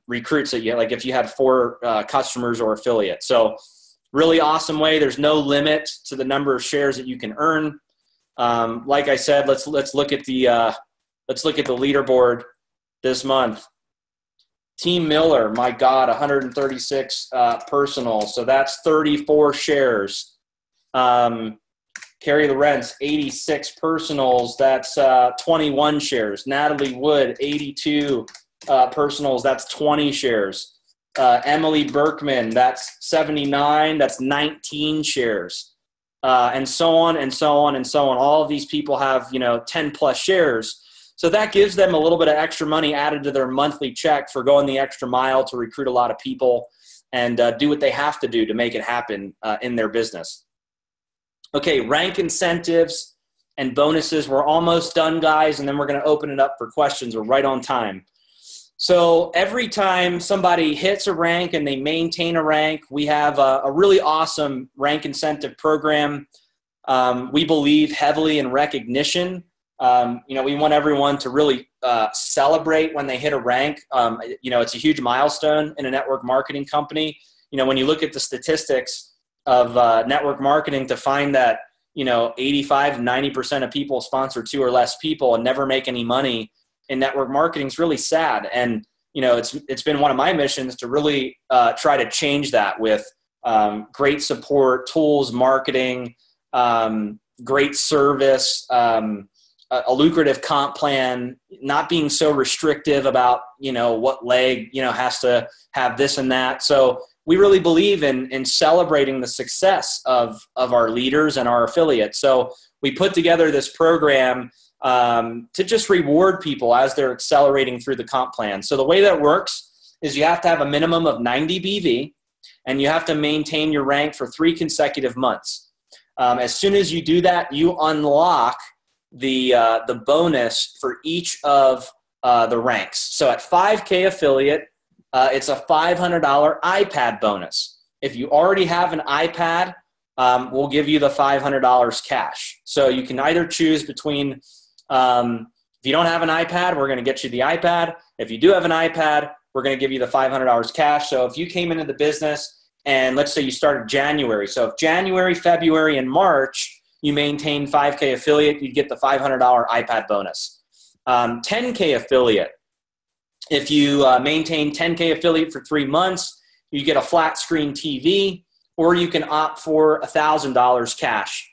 recruits that you get, like if you had 4 customers or affiliates. So really awesome way. There's no limit to the number of shares that you can earn. Like I said, let's look at the leaderboard this month. Team Miller, my God, 136 personal. So that's 34 shares. Carrie Lorentz, 86 personals. That's 21 shares. Natalie Wood, 82 personals. That's 20 shares. Emily Berkman, that's 79. That's 19 shares. And so on and so on and so on. All of these people have, 10 plus shares. So that gives them a little bit of extra money added to their monthly check for going the extra mile to recruit a lot of people and do what they have to do to make it happen in their business. Okay, rank incentives and bonuses. We're almost done, guys, and then we're going to open it up for questions. We're right on time. So every time somebody hits a rank and they maintain a rank, we have a really awesome rank incentive program. We believe heavily in recognition. We want everyone to really celebrate when they hit a rank. It's a huge milestone in a network marketing company. When you look at the statistics of network marketing, to find that 85 to 90% of people sponsor 2 or less people and never make any money in network marketing is really sad. And it's been one of my missions to really try to change that with great support, tools, marketing, great service, a lucrative comp plan, not being so restrictive about, what leg, has to have this and that. So we really believe in celebrating the success of our leaders and our affiliates. So we put together this program to just reward people as they're accelerating through the comp plan. So the way that works is you have to have a minimum of 90 BV and you have to maintain your rank for 3 consecutive months. As soon as you do that, you unlock the bonus for each of the ranks. So at 5K affiliate, it's a $500 iPad bonus. If you already have an iPad, we'll give you the $500 cash. So you can either choose between, if you don't have an iPad, we're going to get you the iPad. If you do have an iPad, we're going to give you the $500 cash. So if you came into the business and let's say you started January. So if January, February, and March, you maintain 5K affiliate, you get the $500 iPad bonus. 10K affiliate. If you maintain 10K affiliate for 3 months, you get a flat screen TV, or you can opt for $1,000 cash.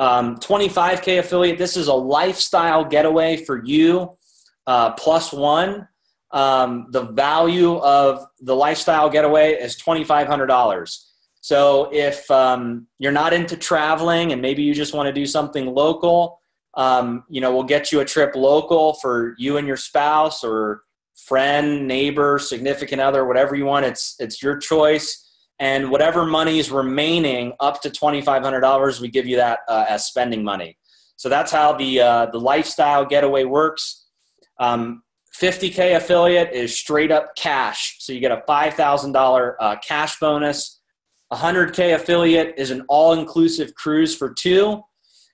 25K affiliate, this is a lifestyle getaway for you, +1. The value of the lifestyle getaway is $2,500. So if you're not into traveling and maybe you just want to do something local, we'll get you a trip local for you and your spouse or friend, neighbor, significant other, whatever you want. It's your choice. And whatever money is remaining up to $2,500, we give you that as spending money. So that's how the lifestyle getaway works. 50K affiliate is straight up cash. So you get a $5,000 cash bonus. 100K affiliate is an all-inclusive cruise for 2.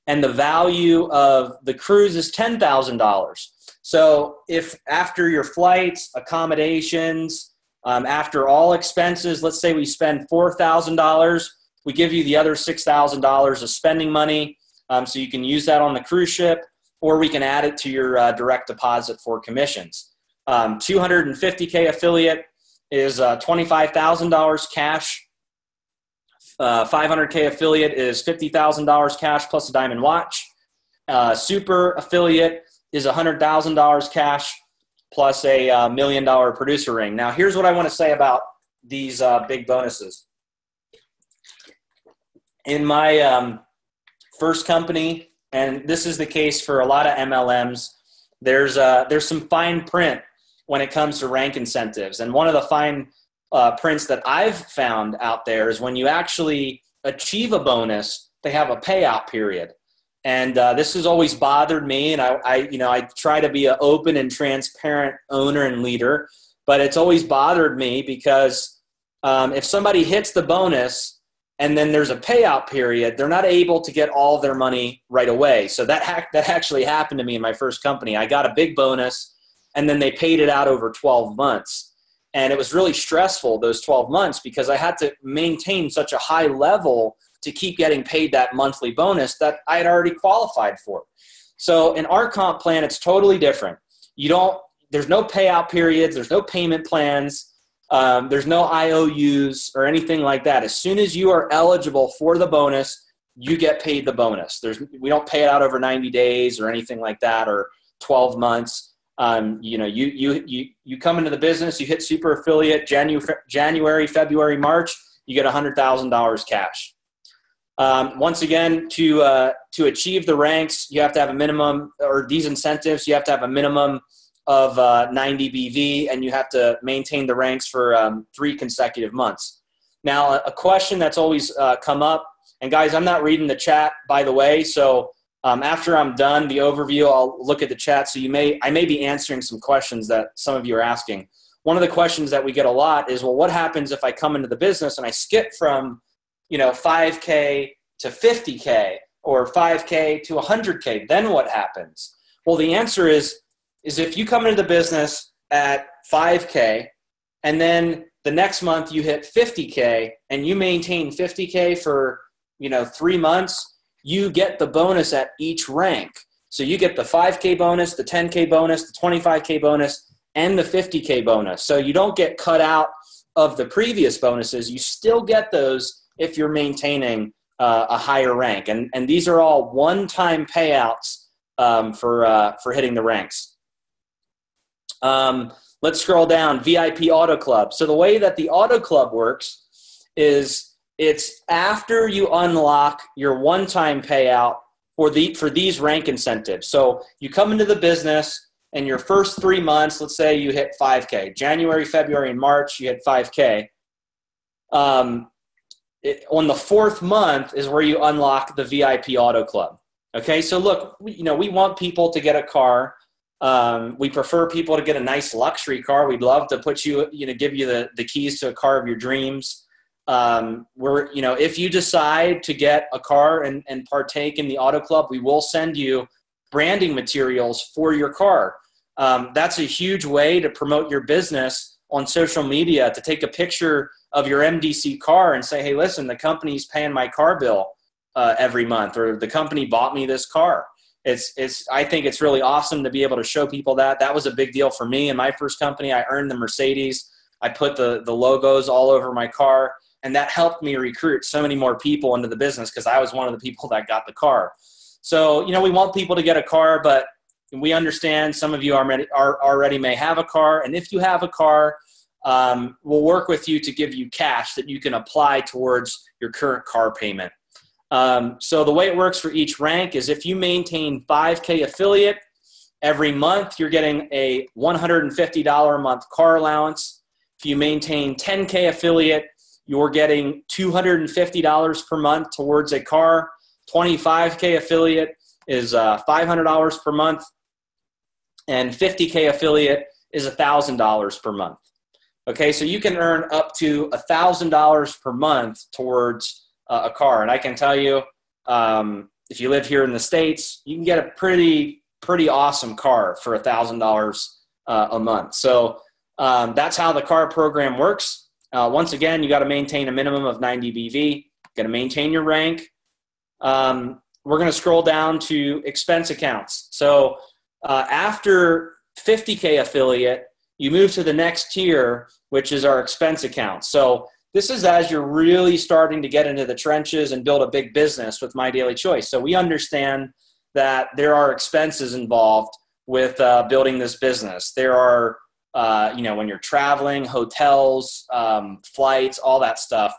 And the value of the cruise is $10,000. So if after your flights, accommodations, after all expenses, let's say we spend $4,000, we give you the other $6,000 of spending money. So you can use that on the cruise ship, or we can add it to your direct deposit for commissions. 250K affiliate is $25,000 cash. 500K affiliate is $50,000 cash plus a diamond watch. Super affiliate is $100,000 cash. plus a $1 million producer ring. Now, here's what I want to say about these big bonuses. In my first company, and this is the case for a lot of MLMs, there's some fine print when it comes to rank incentives. And one of the fine prints that I've found out there is when you actually achieve a bonus, they have a payout period. And this has always bothered me, and I try to be an open and transparent owner and leader, but it's always bothered me because if somebody hits the bonus and then there's a payout period, they're not able to get all their money right away. So that actually happened to me in my first company. I got a big bonus, and then they paid it out over 12 months. And it was really stressful, those 12 months, because I had to maintain such a high level to keep getting paid that monthly bonus that I had already qualified for. So in our comp plan, it's totally different. There's no payout periods, there's no payment plans, there's no IOUs or anything like that. As soon as you are eligible for the bonus, you get paid the bonus. We don't pay it out over 90 days or anything like that, or 12 months. You come into the business, you hit super affiliate January, February, March, you get $100,000 cash. Once again, to achieve the ranks, you have to have a minimum, or these incentives, you have to have a minimum of 90 BV, and you have to maintain the ranks for 3 consecutive months. Now, a question that's always come up, and guys, I'm not reading the chat, by the way, so after I'm done the overview, I'll look at the chat. So I may be answering some questions that some of you are asking. One of the questions that we get a lot is, well, what happens if I come into the business and I skip from 5K to 50K or 5K to 100K? Then what happens? Well, the answer is if you come into the business at 5K and then the next month you hit 50K and you maintain 50K for 3 months, you get the bonus at each rank. So you get the 5K bonus, the 10K bonus, the 25K bonus, and the 50K bonus. So you don't get cut out of the previous bonuses. You still get those if you're maintaining a higher rank. And these are all one-time payouts for hitting the ranks. Let's scroll down, VIP Auto Club. So the way that the Auto Club works is it's after you unlock your one-time payout for these rank incentives. So you come into the business and your first 3 months, let's say you hit 5K. January, February, and March, you hit 5K. On the 4th month is where you unlock the VIP Auto Club. Okay, so look, we want people to get a car. We prefer people to get a nice luxury car. We'd love to give you the keys to a car of your dreams. If you decide to get a car and partake in the Auto Club, we will send you branding materials for your car. That's a huge way to promote your business on social media, to take a picture of your MDC car and say, hey, listen, the company's paying my car bill every month, or the company bought me this car. I think it's really awesome to be able to show people that. That was a big deal for me. In my first company, I earned the Mercedes. I put the logos all over my car. And that helped me recruit so many more people into the business because I was one of the people that got the car. So, we want people to get a car, but we understand some of you already may have a car. And if you have a car, we'll work with you to give you cash that you can apply towards your current car payment. So the way it works for each rank is if you maintain 5K affiliate, every month you're getting a $150 a month car allowance. If you maintain 10K affiliate, you're getting $250 per month towards a car. 25K affiliate is $500 per month. And 50K affiliate is $1,000 per month. Okay, so you can earn up to $1,000 per month towards a car. And I can tell you, if you live here in the States, you can get a pretty awesome car for $1,000 a month. So that's how the car program works. Once again, you got to maintain a minimum of 90 BV. Got to maintain your rank. We're going to scroll down to expense accounts. So after 50K affiliate, you move to the next tier, which is our expense account. So this is as you're really starting to get into the trenches and build a big business with Mydailychoice. So we understand that there are expenses involved with building this business. There are, when you're traveling, hotels, flights, all that stuff.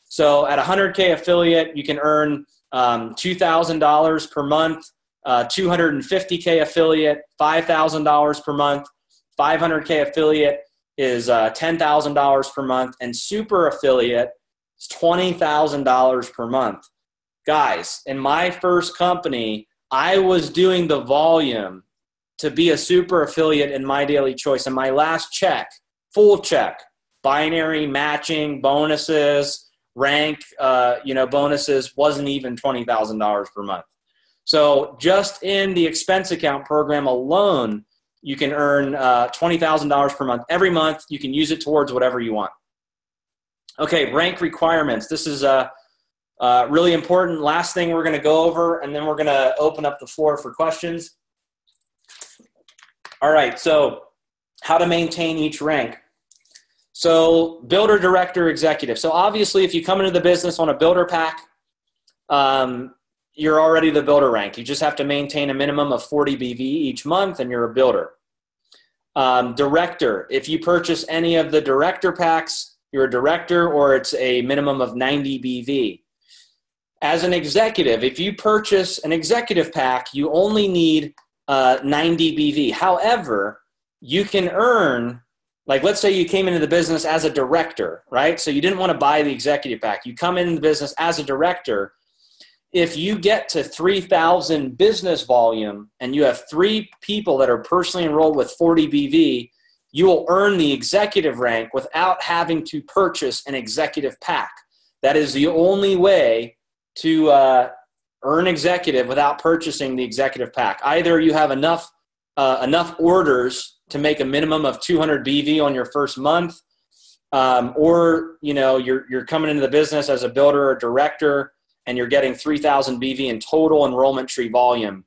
So at 100K affiliate, you can earn $2,000 per month, 250K affiliate, $5,000 per month, 500K affiliate is $10,000 per month, and super affiliate is $20,000 per month. Guys, in my first company, I was doing the volume to be a super affiliate in Mydailychoice, and my last check, full check, binary matching, bonuses, rank, bonuses, wasn't even $20,000 per month. So just in the expense account program alone, you can earn $20,000 per month. Every month, you can use it towards whatever you want. Okay, rank requirements. This is really important. Last thing we're going to go over, and then we're going to open up the floor for questions. All right, so how to maintain each rank. So builder, director, executive. So obviously, if you come into the business on a builder pack, you're already the builder rank. You just have to maintain a minimum of 40 BV each month, and you're a builder. Director. If you purchase any of the director packs, you're a director, or it's a minimum of 90 BV. As an executive, if you purchase an executive pack, you only need 90 BV. However, you can earn, like let's say you came into the business as a director, right? So you didn't want to buy the executive pack. You come into the business as a director. If you get to 3,000 business volume and you have 3 people that are personally enrolled with 40 BV, you will earn the executive rank without having to purchase an executive pack. That is the only way to earn executive without purchasing the executive pack. Either you have enough orders to make a minimum of 200 BV on your first month, or you're coming into the business as a builder or director, and you're getting 3,000 BV in total enrollment tree volume,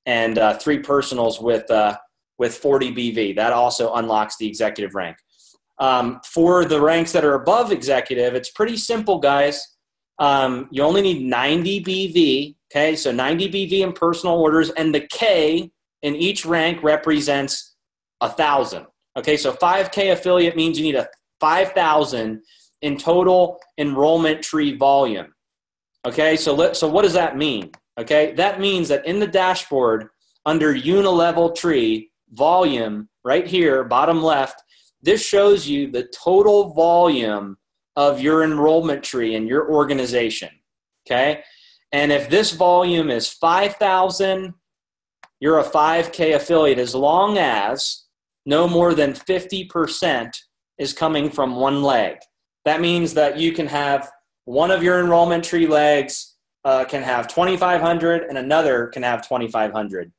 and 3 personals with 40 BV. That also unlocks the executive rank. For the ranks that are above executive, it's pretty simple, guys. You only need 90 BV, okay? So 90 BV in personal orders, and the K in each rank represents 1,000. Okay, so 5K affiliate means you need 5,000 in total enrollment tree volume. Okay, so what does that mean? Okay, that means that in the dashboard under unilevel tree volume, right here, bottom left, this shows you the total volume of your enrollment tree in your organization. Okay, and if this volume is 5,000, you're a 5K affiliate as long as no more than 50% is coming from one leg. That means that you can have one of your enrollment tree legs can have 2,500 and another can have 2,500.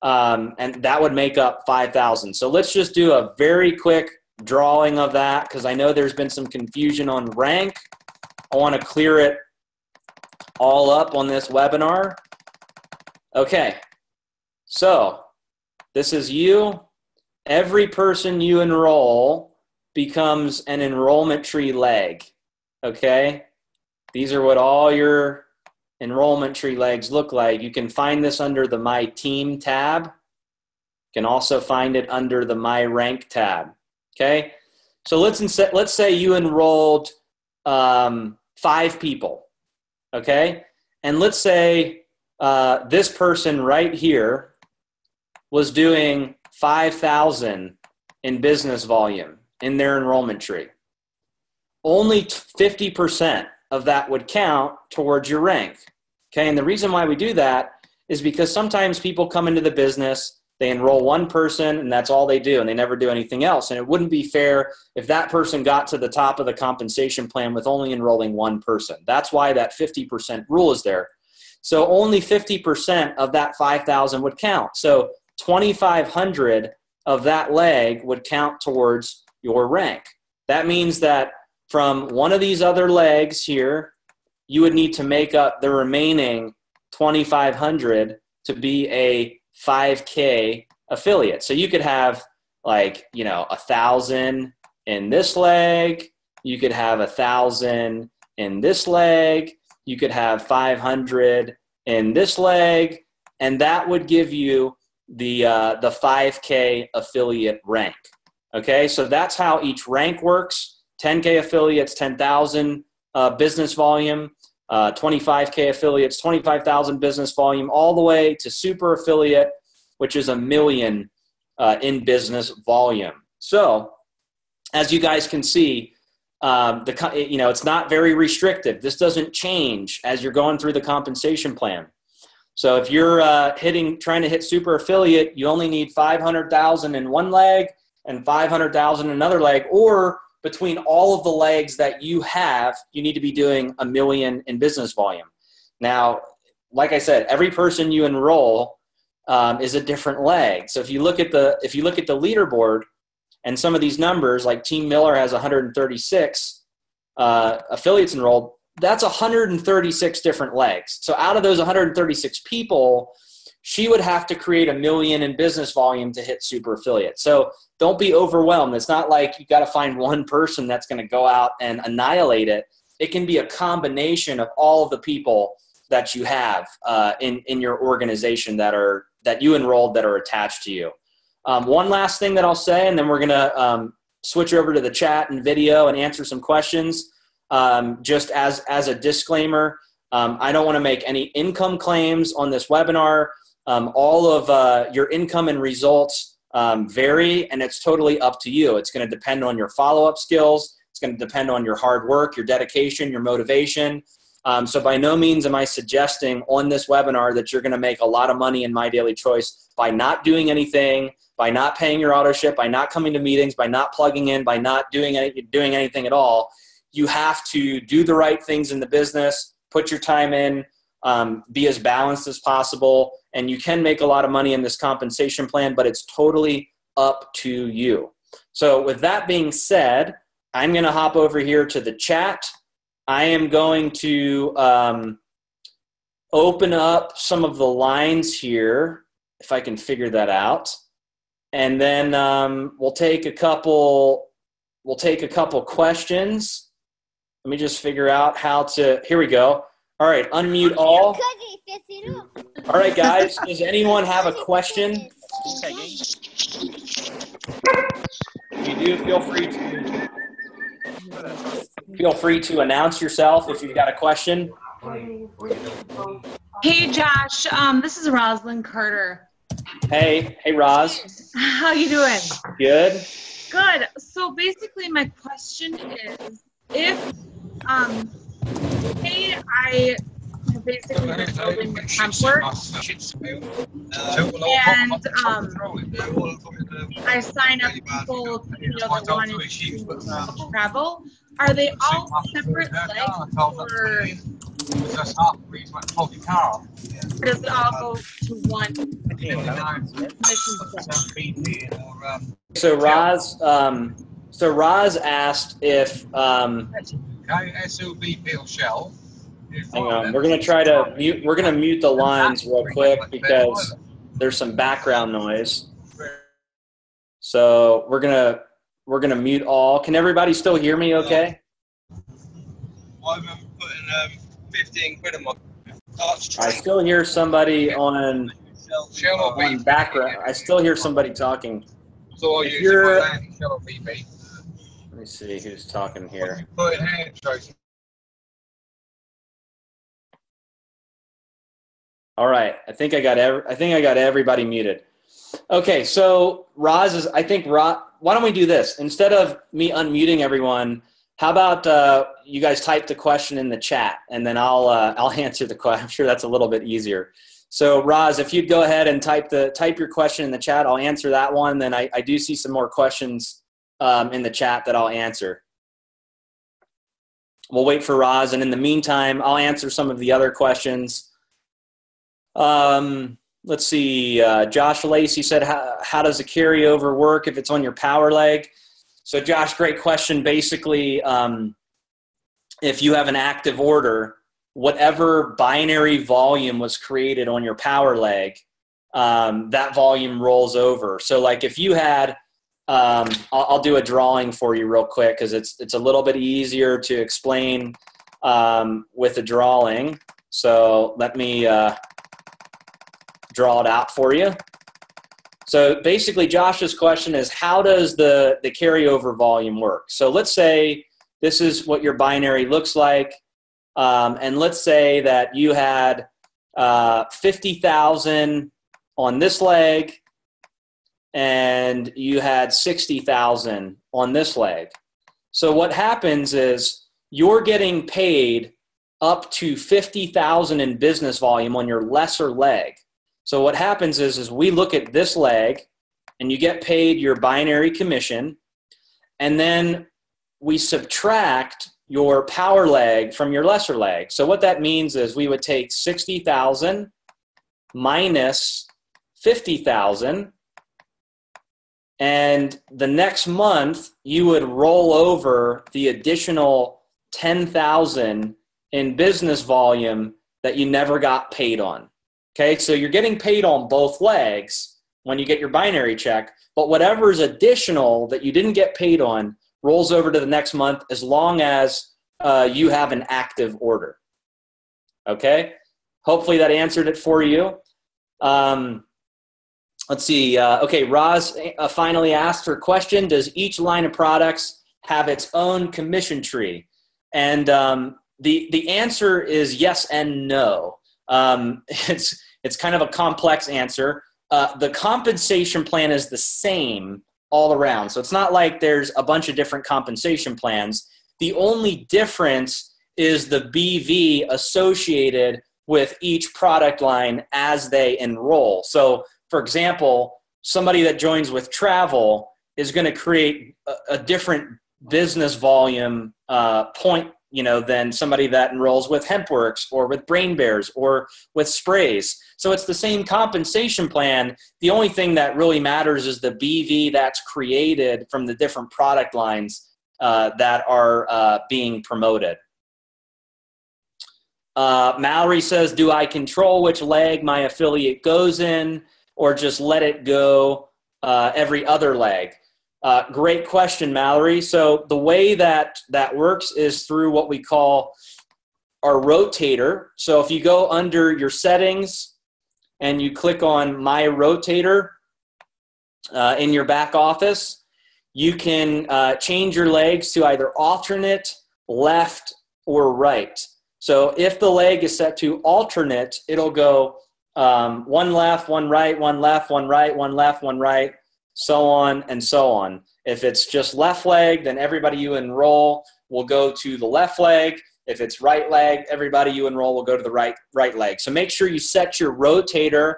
And that would make up 5,000. So let's just do a very quick drawing of that because I know there's been some confusion on rank. I want to clear it all up on this webinar. Okay, so this is you. Every person you enroll becomes an enrollment tree leg, okay? These are what all your enrollment tree legs look like. You can find this under the My Team tab. You can also find it under the My Rank tab, okay? So let's say you enrolled 5 people, okay? And let's say this person right here was doing 5,000 in business volume in their enrollment tree. Only 50% of that would count towards your rank. Okay, and the reason why we do that is because sometimes people come into the business, they enroll one person, and that's all they do, and they never do anything else. And it wouldn't be fair if that person got to the top of the compensation plan with only enrolling one person. That's why that 50% rule is there. So only 50% of that 5,000 would count. So 2,500 of that leg would count towards your rank. That means that from one of these other legs here, you would need to make up the remaining 2,500 to be a 5K affiliate. So you could have 1,000 in this leg. You could have 1,000 in this leg. You could have 500 in this leg. And that would give you the 5K affiliate rank. Okay, so that's how each rank works. 10K affiliates, 10,000 business volume. 25K affiliates, 25,000 business volume, all the way to super affiliate, which is 1 million in business volume. So as you guys can see, it's not very restrictive. This doesn't change as you're going through the compensation plan. So if you're trying to hit super affiliate, you only need 500,000 in one leg and 500,000 in another leg, or between all of the legs that you have, you need to be doing 1 million in business volume. Now, like I said, every person you enroll is a different leg. So if you look at the leaderboard and some of these numbers, like Team Miller has 136 affiliates enrolled, that's 136 different legs. So out of those 136 people, she would have to create 1 million in business volume to hit super affiliate. So don't be overwhelmed. It's not like you got to find one person that's going to go out and annihilate it. It can be a combination of all of the people that you have in your organization that you enrolled that are attached to you. One last thing that I'll say, and then we're going to switch over to the chat and video and answer some questions. Just as a disclaimer, I don't want to make any income claims on this webinar. All of your income and results vary, and it's totally up to you. It's going to depend on your follow-up skills. It's going to depend on your hard work, your dedication, your motivation. So by no means am I suggesting on this webinar that you're going to make a lot of money in My Daily Choice by not doing anything, by not paying your auto ship, by not coming to meetings, by not plugging in, by not doing anything at all. You have to do the right things in the business, put your time in, be as balanced as possible, and you can make a lot of money in this compensation plan, but it's totally up to you. So with that being said, I'm going to hop over here to the chat. I am going to open up some of the lines here, if I can figure that out. And then we'll take a couple questions. Let me just figure out how to, here we go. All right, unmute all. All right, guys, does anyone have a question? If you do, feel free to announce yourself if you've got a question. Hey, Josh, this is Rosalind Carter. Hey, Roz. How you doing? Good. Good. So basically my question is, if say I have basically been building with Hempworx and I sign up people that wanted to travel, are they all separate legs, or does it all go to one mission? So Roz asked if hang on, we're gonna mute the lines real quick because there's some background noise. So we're gonna mute all. Can everybody still hear me okay? I'm putting 15 quid a month. I still hear somebody on background. I still hear somebody talking. So let me see who's talking here. All right, I think I got everybody muted. Okay, so Roz why don't we do this? Instead of me unmuting everyone, how about you guys type the question in the chat, and then I'll answer the question. I'm sure that's a little bit easier. So Roz, if you'd go ahead and type your question in the chat, I'll answer that one. Then I do see some more questions in the chat that I'll answer. We'll wait for Roz, and in the meantime, I'll answer some of the other questions. Let's see. Josh Lacey said, how does a carryover work if it's on your power leg? So Josh, great question. Basically, if you have an active order, whatever binary volume was created on your power leg, that volume rolls over. So like if you had, I'll do a drawing for you real quick because it's a little bit easier to explain with a drawing. So let me draw it out for you. So basically, Josh's question is, how does the carryover volume work? So let's say this is what your binary looks like. And let's say that you had 50,000 on this leg and you had 60,000 on this leg. So what happens is you're getting paid up to 50,000 in business volume on your lesser leg. So what happens is we look at this leg and you get paid your binary commission, and then we subtract your power leg from your lesser leg. So what that means is we would take 60,000 minus 50,000, and the next month you would roll over the additional 10,000 in business volume that you never got paid on. Okay, so you're getting paid on both legs when you get your binary check, but whatever is additional that you didn't get paid on rolls over to the next month as long as you have an active order. Okay, hopefully that answered it for you. Let's see. Okay, Roz finally asked her question, does each line of products have its own commission tree? And the answer is yes and no. It's kind of a complex answer. The compensation plan is the same all around. So it's not like there's a bunch of different compensation plans. The only difference is the BV associated with each product line as they enroll. So, for example, somebody that joins with travel is going to create a different business volume point, than somebody that enrolls with Hempworx or with Brain Bears or with sprays. So it's the same compensation plan. The only thing that really matters is the BV that's created from the different product lines that are being promoted. Mallory says, do I control which leg my affiliate goes in or just let it go every other leg? Great question, Mallory. So the way that works is through what we call our rotator. So if you go under your settings and you click on My Rotator in your back office, you can change your legs to either alternate, left, or right. So if the leg is set to alternate, it'll go one left, one right, one left, one right, one left, one right, so on and so on. If it's just left leg, then everybody you enroll will go to the left leg. If it's right leg, everybody you enroll will go to the right leg. So make sure you set your rotator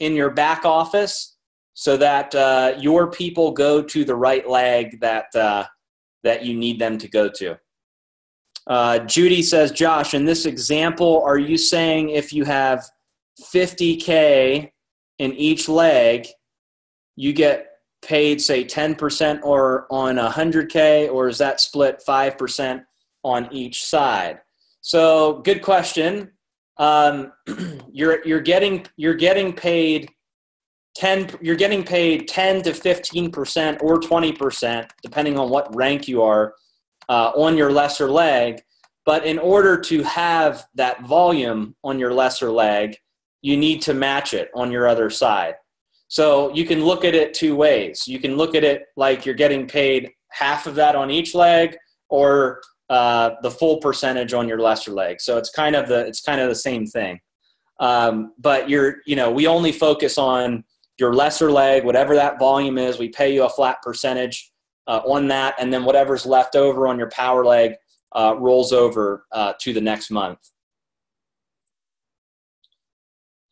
in your back office so that your people go to the right leg that you need them to go to. Judy says, Josh, in this example, are you saying if you have 50K in each leg, you get paid, say, 10% or on 100K, or is that split 5% on each side? So good question. You're getting paid 10 to 15% or 20%, depending on what rank you are, on your lesser leg. But in order to have that volume on your lesser leg, you need to match it on your other side. So you can look at it two ways. You can look at it like you're getting paid half of that on each leg, or the full percentage on your lesser leg. So it's kind of the same thing. But we only focus on your lesser leg, whatever that volume is. We pay you a flat percentage on that, and then whatever's left over on your power leg rolls over to the next month.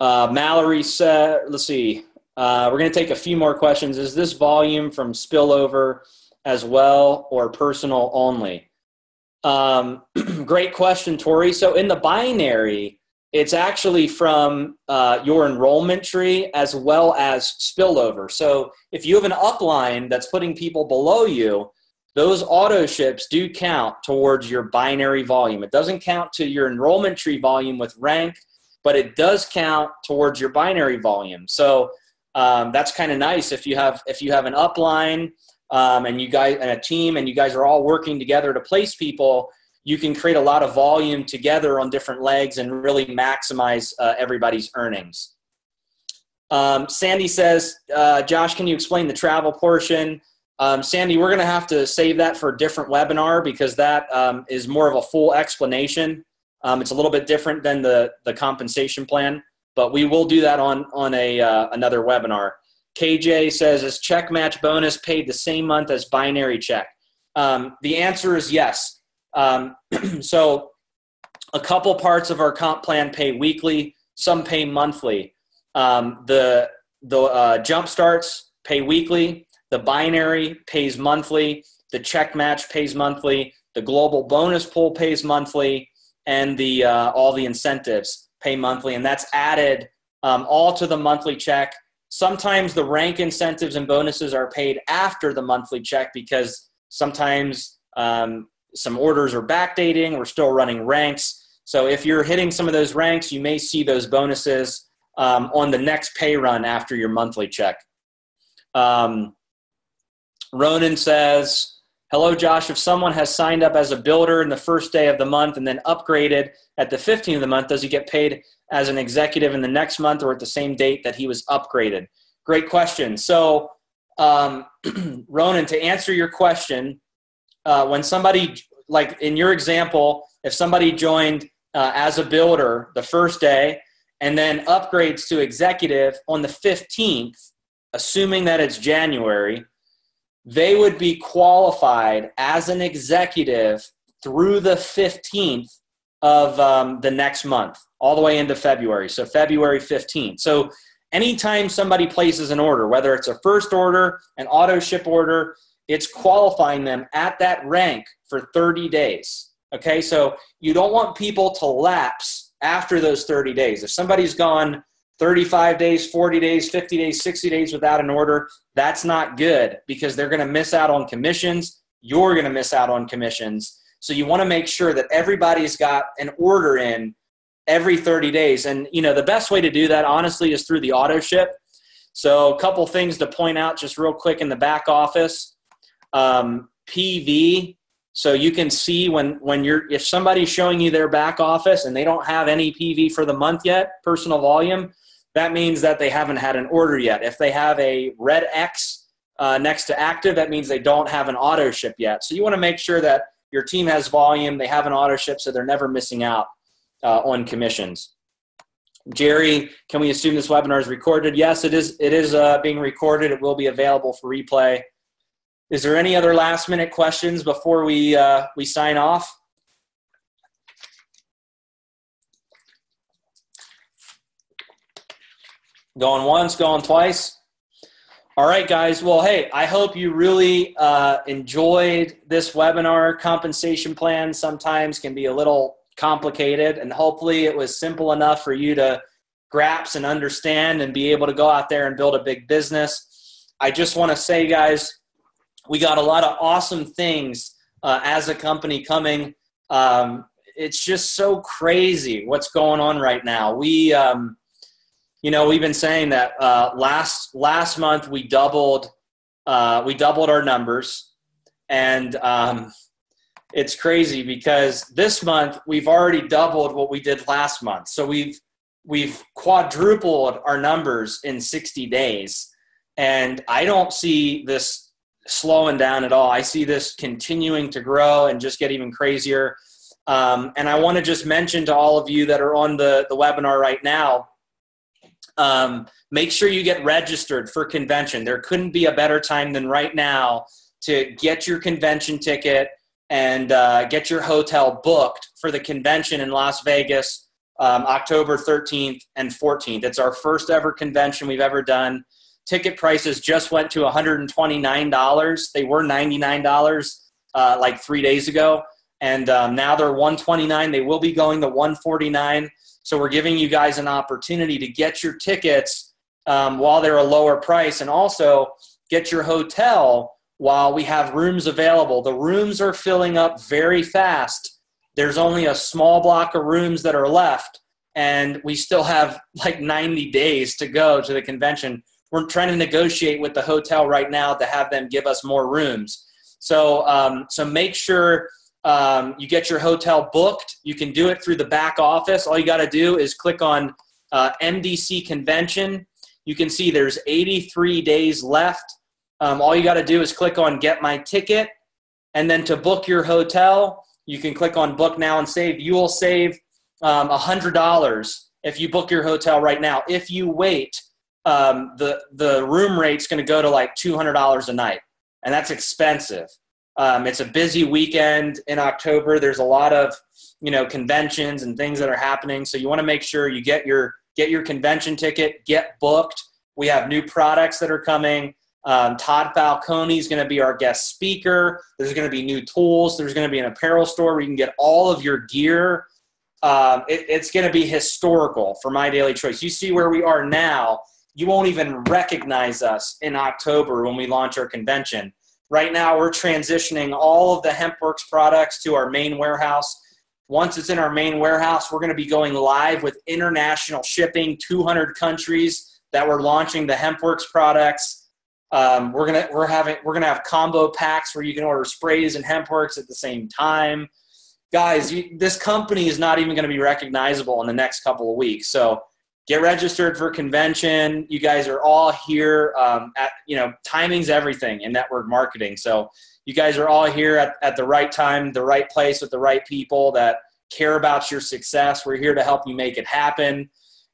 Mallory said, let's see. We're going to take a few more questions. Is this volume from spillover as well or personal only? Great question, Tori. So in the binary, it's actually from your enrollment tree as well as spillover. So if you have an upline that's putting people below you, those auto ships do count towards your binary volume. It doesn't count to your enrollment tree volume with rank, but it does count towards your binary volume. So that's kind of nice if you have an upline and you guys and a team and you guys are all working together to place people. You can create a lot of volume together on different legs and really maximize everybody's earnings. Sandy says, Josh, can you explain the travel portion? Sandy, we're going to have to save that for a different webinar because that is more of a full explanation. It's a little bit different than the compensation plan, but we will do that on another webinar. KJ says, is check match bonus paid the same month as binary check? The answer is yes. So a couple parts of our comp plan pay weekly, some pay monthly. The jump starts pay weekly, the binary pays monthly, the check match pays monthly, the global bonus pool pays monthly, and the all the incentives pay monthly, and that's added all to the monthly check. Sometimes the rank incentives and bonuses are paid after the monthly check because sometimes some orders are backdating. We're still running ranks. So if you're hitting some of those ranks, you may see those bonuses on the next pay run after your monthly check. Ronan says, hello, Josh. If someone has signed up as a builder in the first day of the month and then upgraded at the 15th of the month, does he get paid as an executive in the next month or at the same date that he was upgraded? Great question. So, Ronan, to answer your question, when somebody, like in your example, if somebody joined as a builder the first day and then upgrades to executive on the 15th, assuming that it's January, they would be qualified as an executive through the 15th of the next month, all the way into February. So February 15th. So anytime somebody places an order, whether it's a first order, an auto ship order, it's qualifying them at that rank for 30 days. Okay, so you don't want people to lapse after those 30 days. If somebody's gone 35 days, 40 days, 50 days, 60 days without an order, that's not good because they're going to miss out on commissions. You're going to miss out on commissions. So you want to make sure that everybody's got an order in every 30 days. And, you know, the best way to do that, honestly, is through the auto ship. So a couple things to point out just real quick in the back office. PV. So you can see if somebody's showing you their back office and they don't have any PV for the month yet, personal volume, that means that they haven't had an order yet. If they have a red X next to active, that means they don't have an auto ship yet. So you want to make sure that your team has volume, they have an auto ship, so they're never missing out on commissions. Jerry, can we assume this webinar is recorded? Yes, it is being recorded. It will be available for replay. Is there any other last-minute questions before we sign off? Going once, going twice. All right, guys. Well, hey, I hope you really enjoyed this webinar. Compensation plans sometimes can be a little complicated, and hopefully it was simple enough for you to grasp and understand and be able to go out there and build a big business. I just want to say, guys, we got a lot of awesome things as a company coming. It's just so crazy what's going on right now. We've been saying that last month we doubled our numbers, and it's crazy because this month we've already doubled what we did last month. So we've quadrupled our numbers in 60 days, and I don't see this slowing down at all. I see this continuing to grow and just get even crazier. And I want to just mention to all of you that are on the webinar right now, make sure you get registered for convention. There couldn't be a better time than right now to get your convention ticket and get your hotel booked for the convention in Las Vegas, October 13th and 14th. It's our first ever convention we've ever done. Ticket prices just went to $129. They were $99 like 3 days ago, and now they're $129. They will be going to $149. So we're giving you guys an opportunity to get your tickets while they're a lower price, and also get your hotel while we have rooms available. The rooms are filling up very fast. There's only a small block of rooms that are left, and we still have like 90 days to go to the convention. We're trying to negotiate with the hotel right now to have them give us more rooms. So make sure you get your hotel booked. You can do it through the back office. All you got to do is click on MDC Convention. you can see there's 83 days left. All you got to do is click on Get My Ticket, and then to book your hotel, you can click on Book Now and Save. You will save $100 if you book your hotel right now. If you wait, the room rate's going to go to like $200 a night, and that's expensive. It's a busy weekend in October. There's a lot of, conventions and things that are happening. So you want to make sure you get your convention ticket, get booked. We have new products that are coming. Todd Falcone is going to be our guest speaker. There's going to be new tools. There's going to be an apparel store where you can get all of your gear. It's going to be historical for My Daily Choice. You see where we are now. You won't even recognize us in October when we launch our convention. Right now, we're transitioning all of the Hempworx products to our main warehouse. Once it's in our main warehouse, we're going to be going live with international shipping, 200 countries that we're launching the Hempworx products. We're gonna have combo packs where you can order sprays and Hempworx at the same time. Guys, this company is not even going to be recognizable in the next couple of weeks. So get registered for convention. You guys are all here. Timing's everything in network marketing. So you guys are all here at the right time, the right place with the right people that care about your success. We're here to help you make it happen.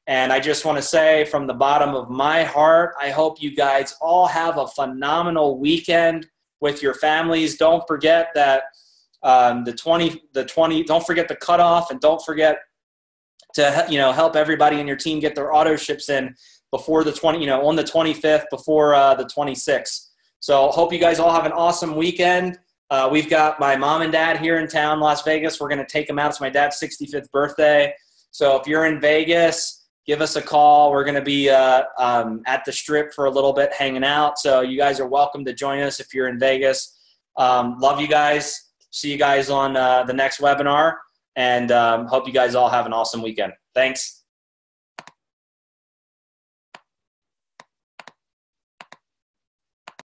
And I just want to say from the bottom of my heart, I hope you guys all have a phenomenal weekend with your families. Don't forget that don't forget the cutoff, and don't forget to help everybody in your team get their auto ships in before the on the 25th, before the 26th. So hope you guys all have an awesome weekend. We've got my mom and dad here in town, Las Vegas. We're going to take them out. It's my dad's 65th birthday. So if you're in Vegas, give us a call. We're going to be at the Strip for a little bit hanging out. So you guys are welcome to join us if you're in Vegas. Love you guys. See you guys on the next webinar. And hope you guys all have an awesome weekend. Thanks.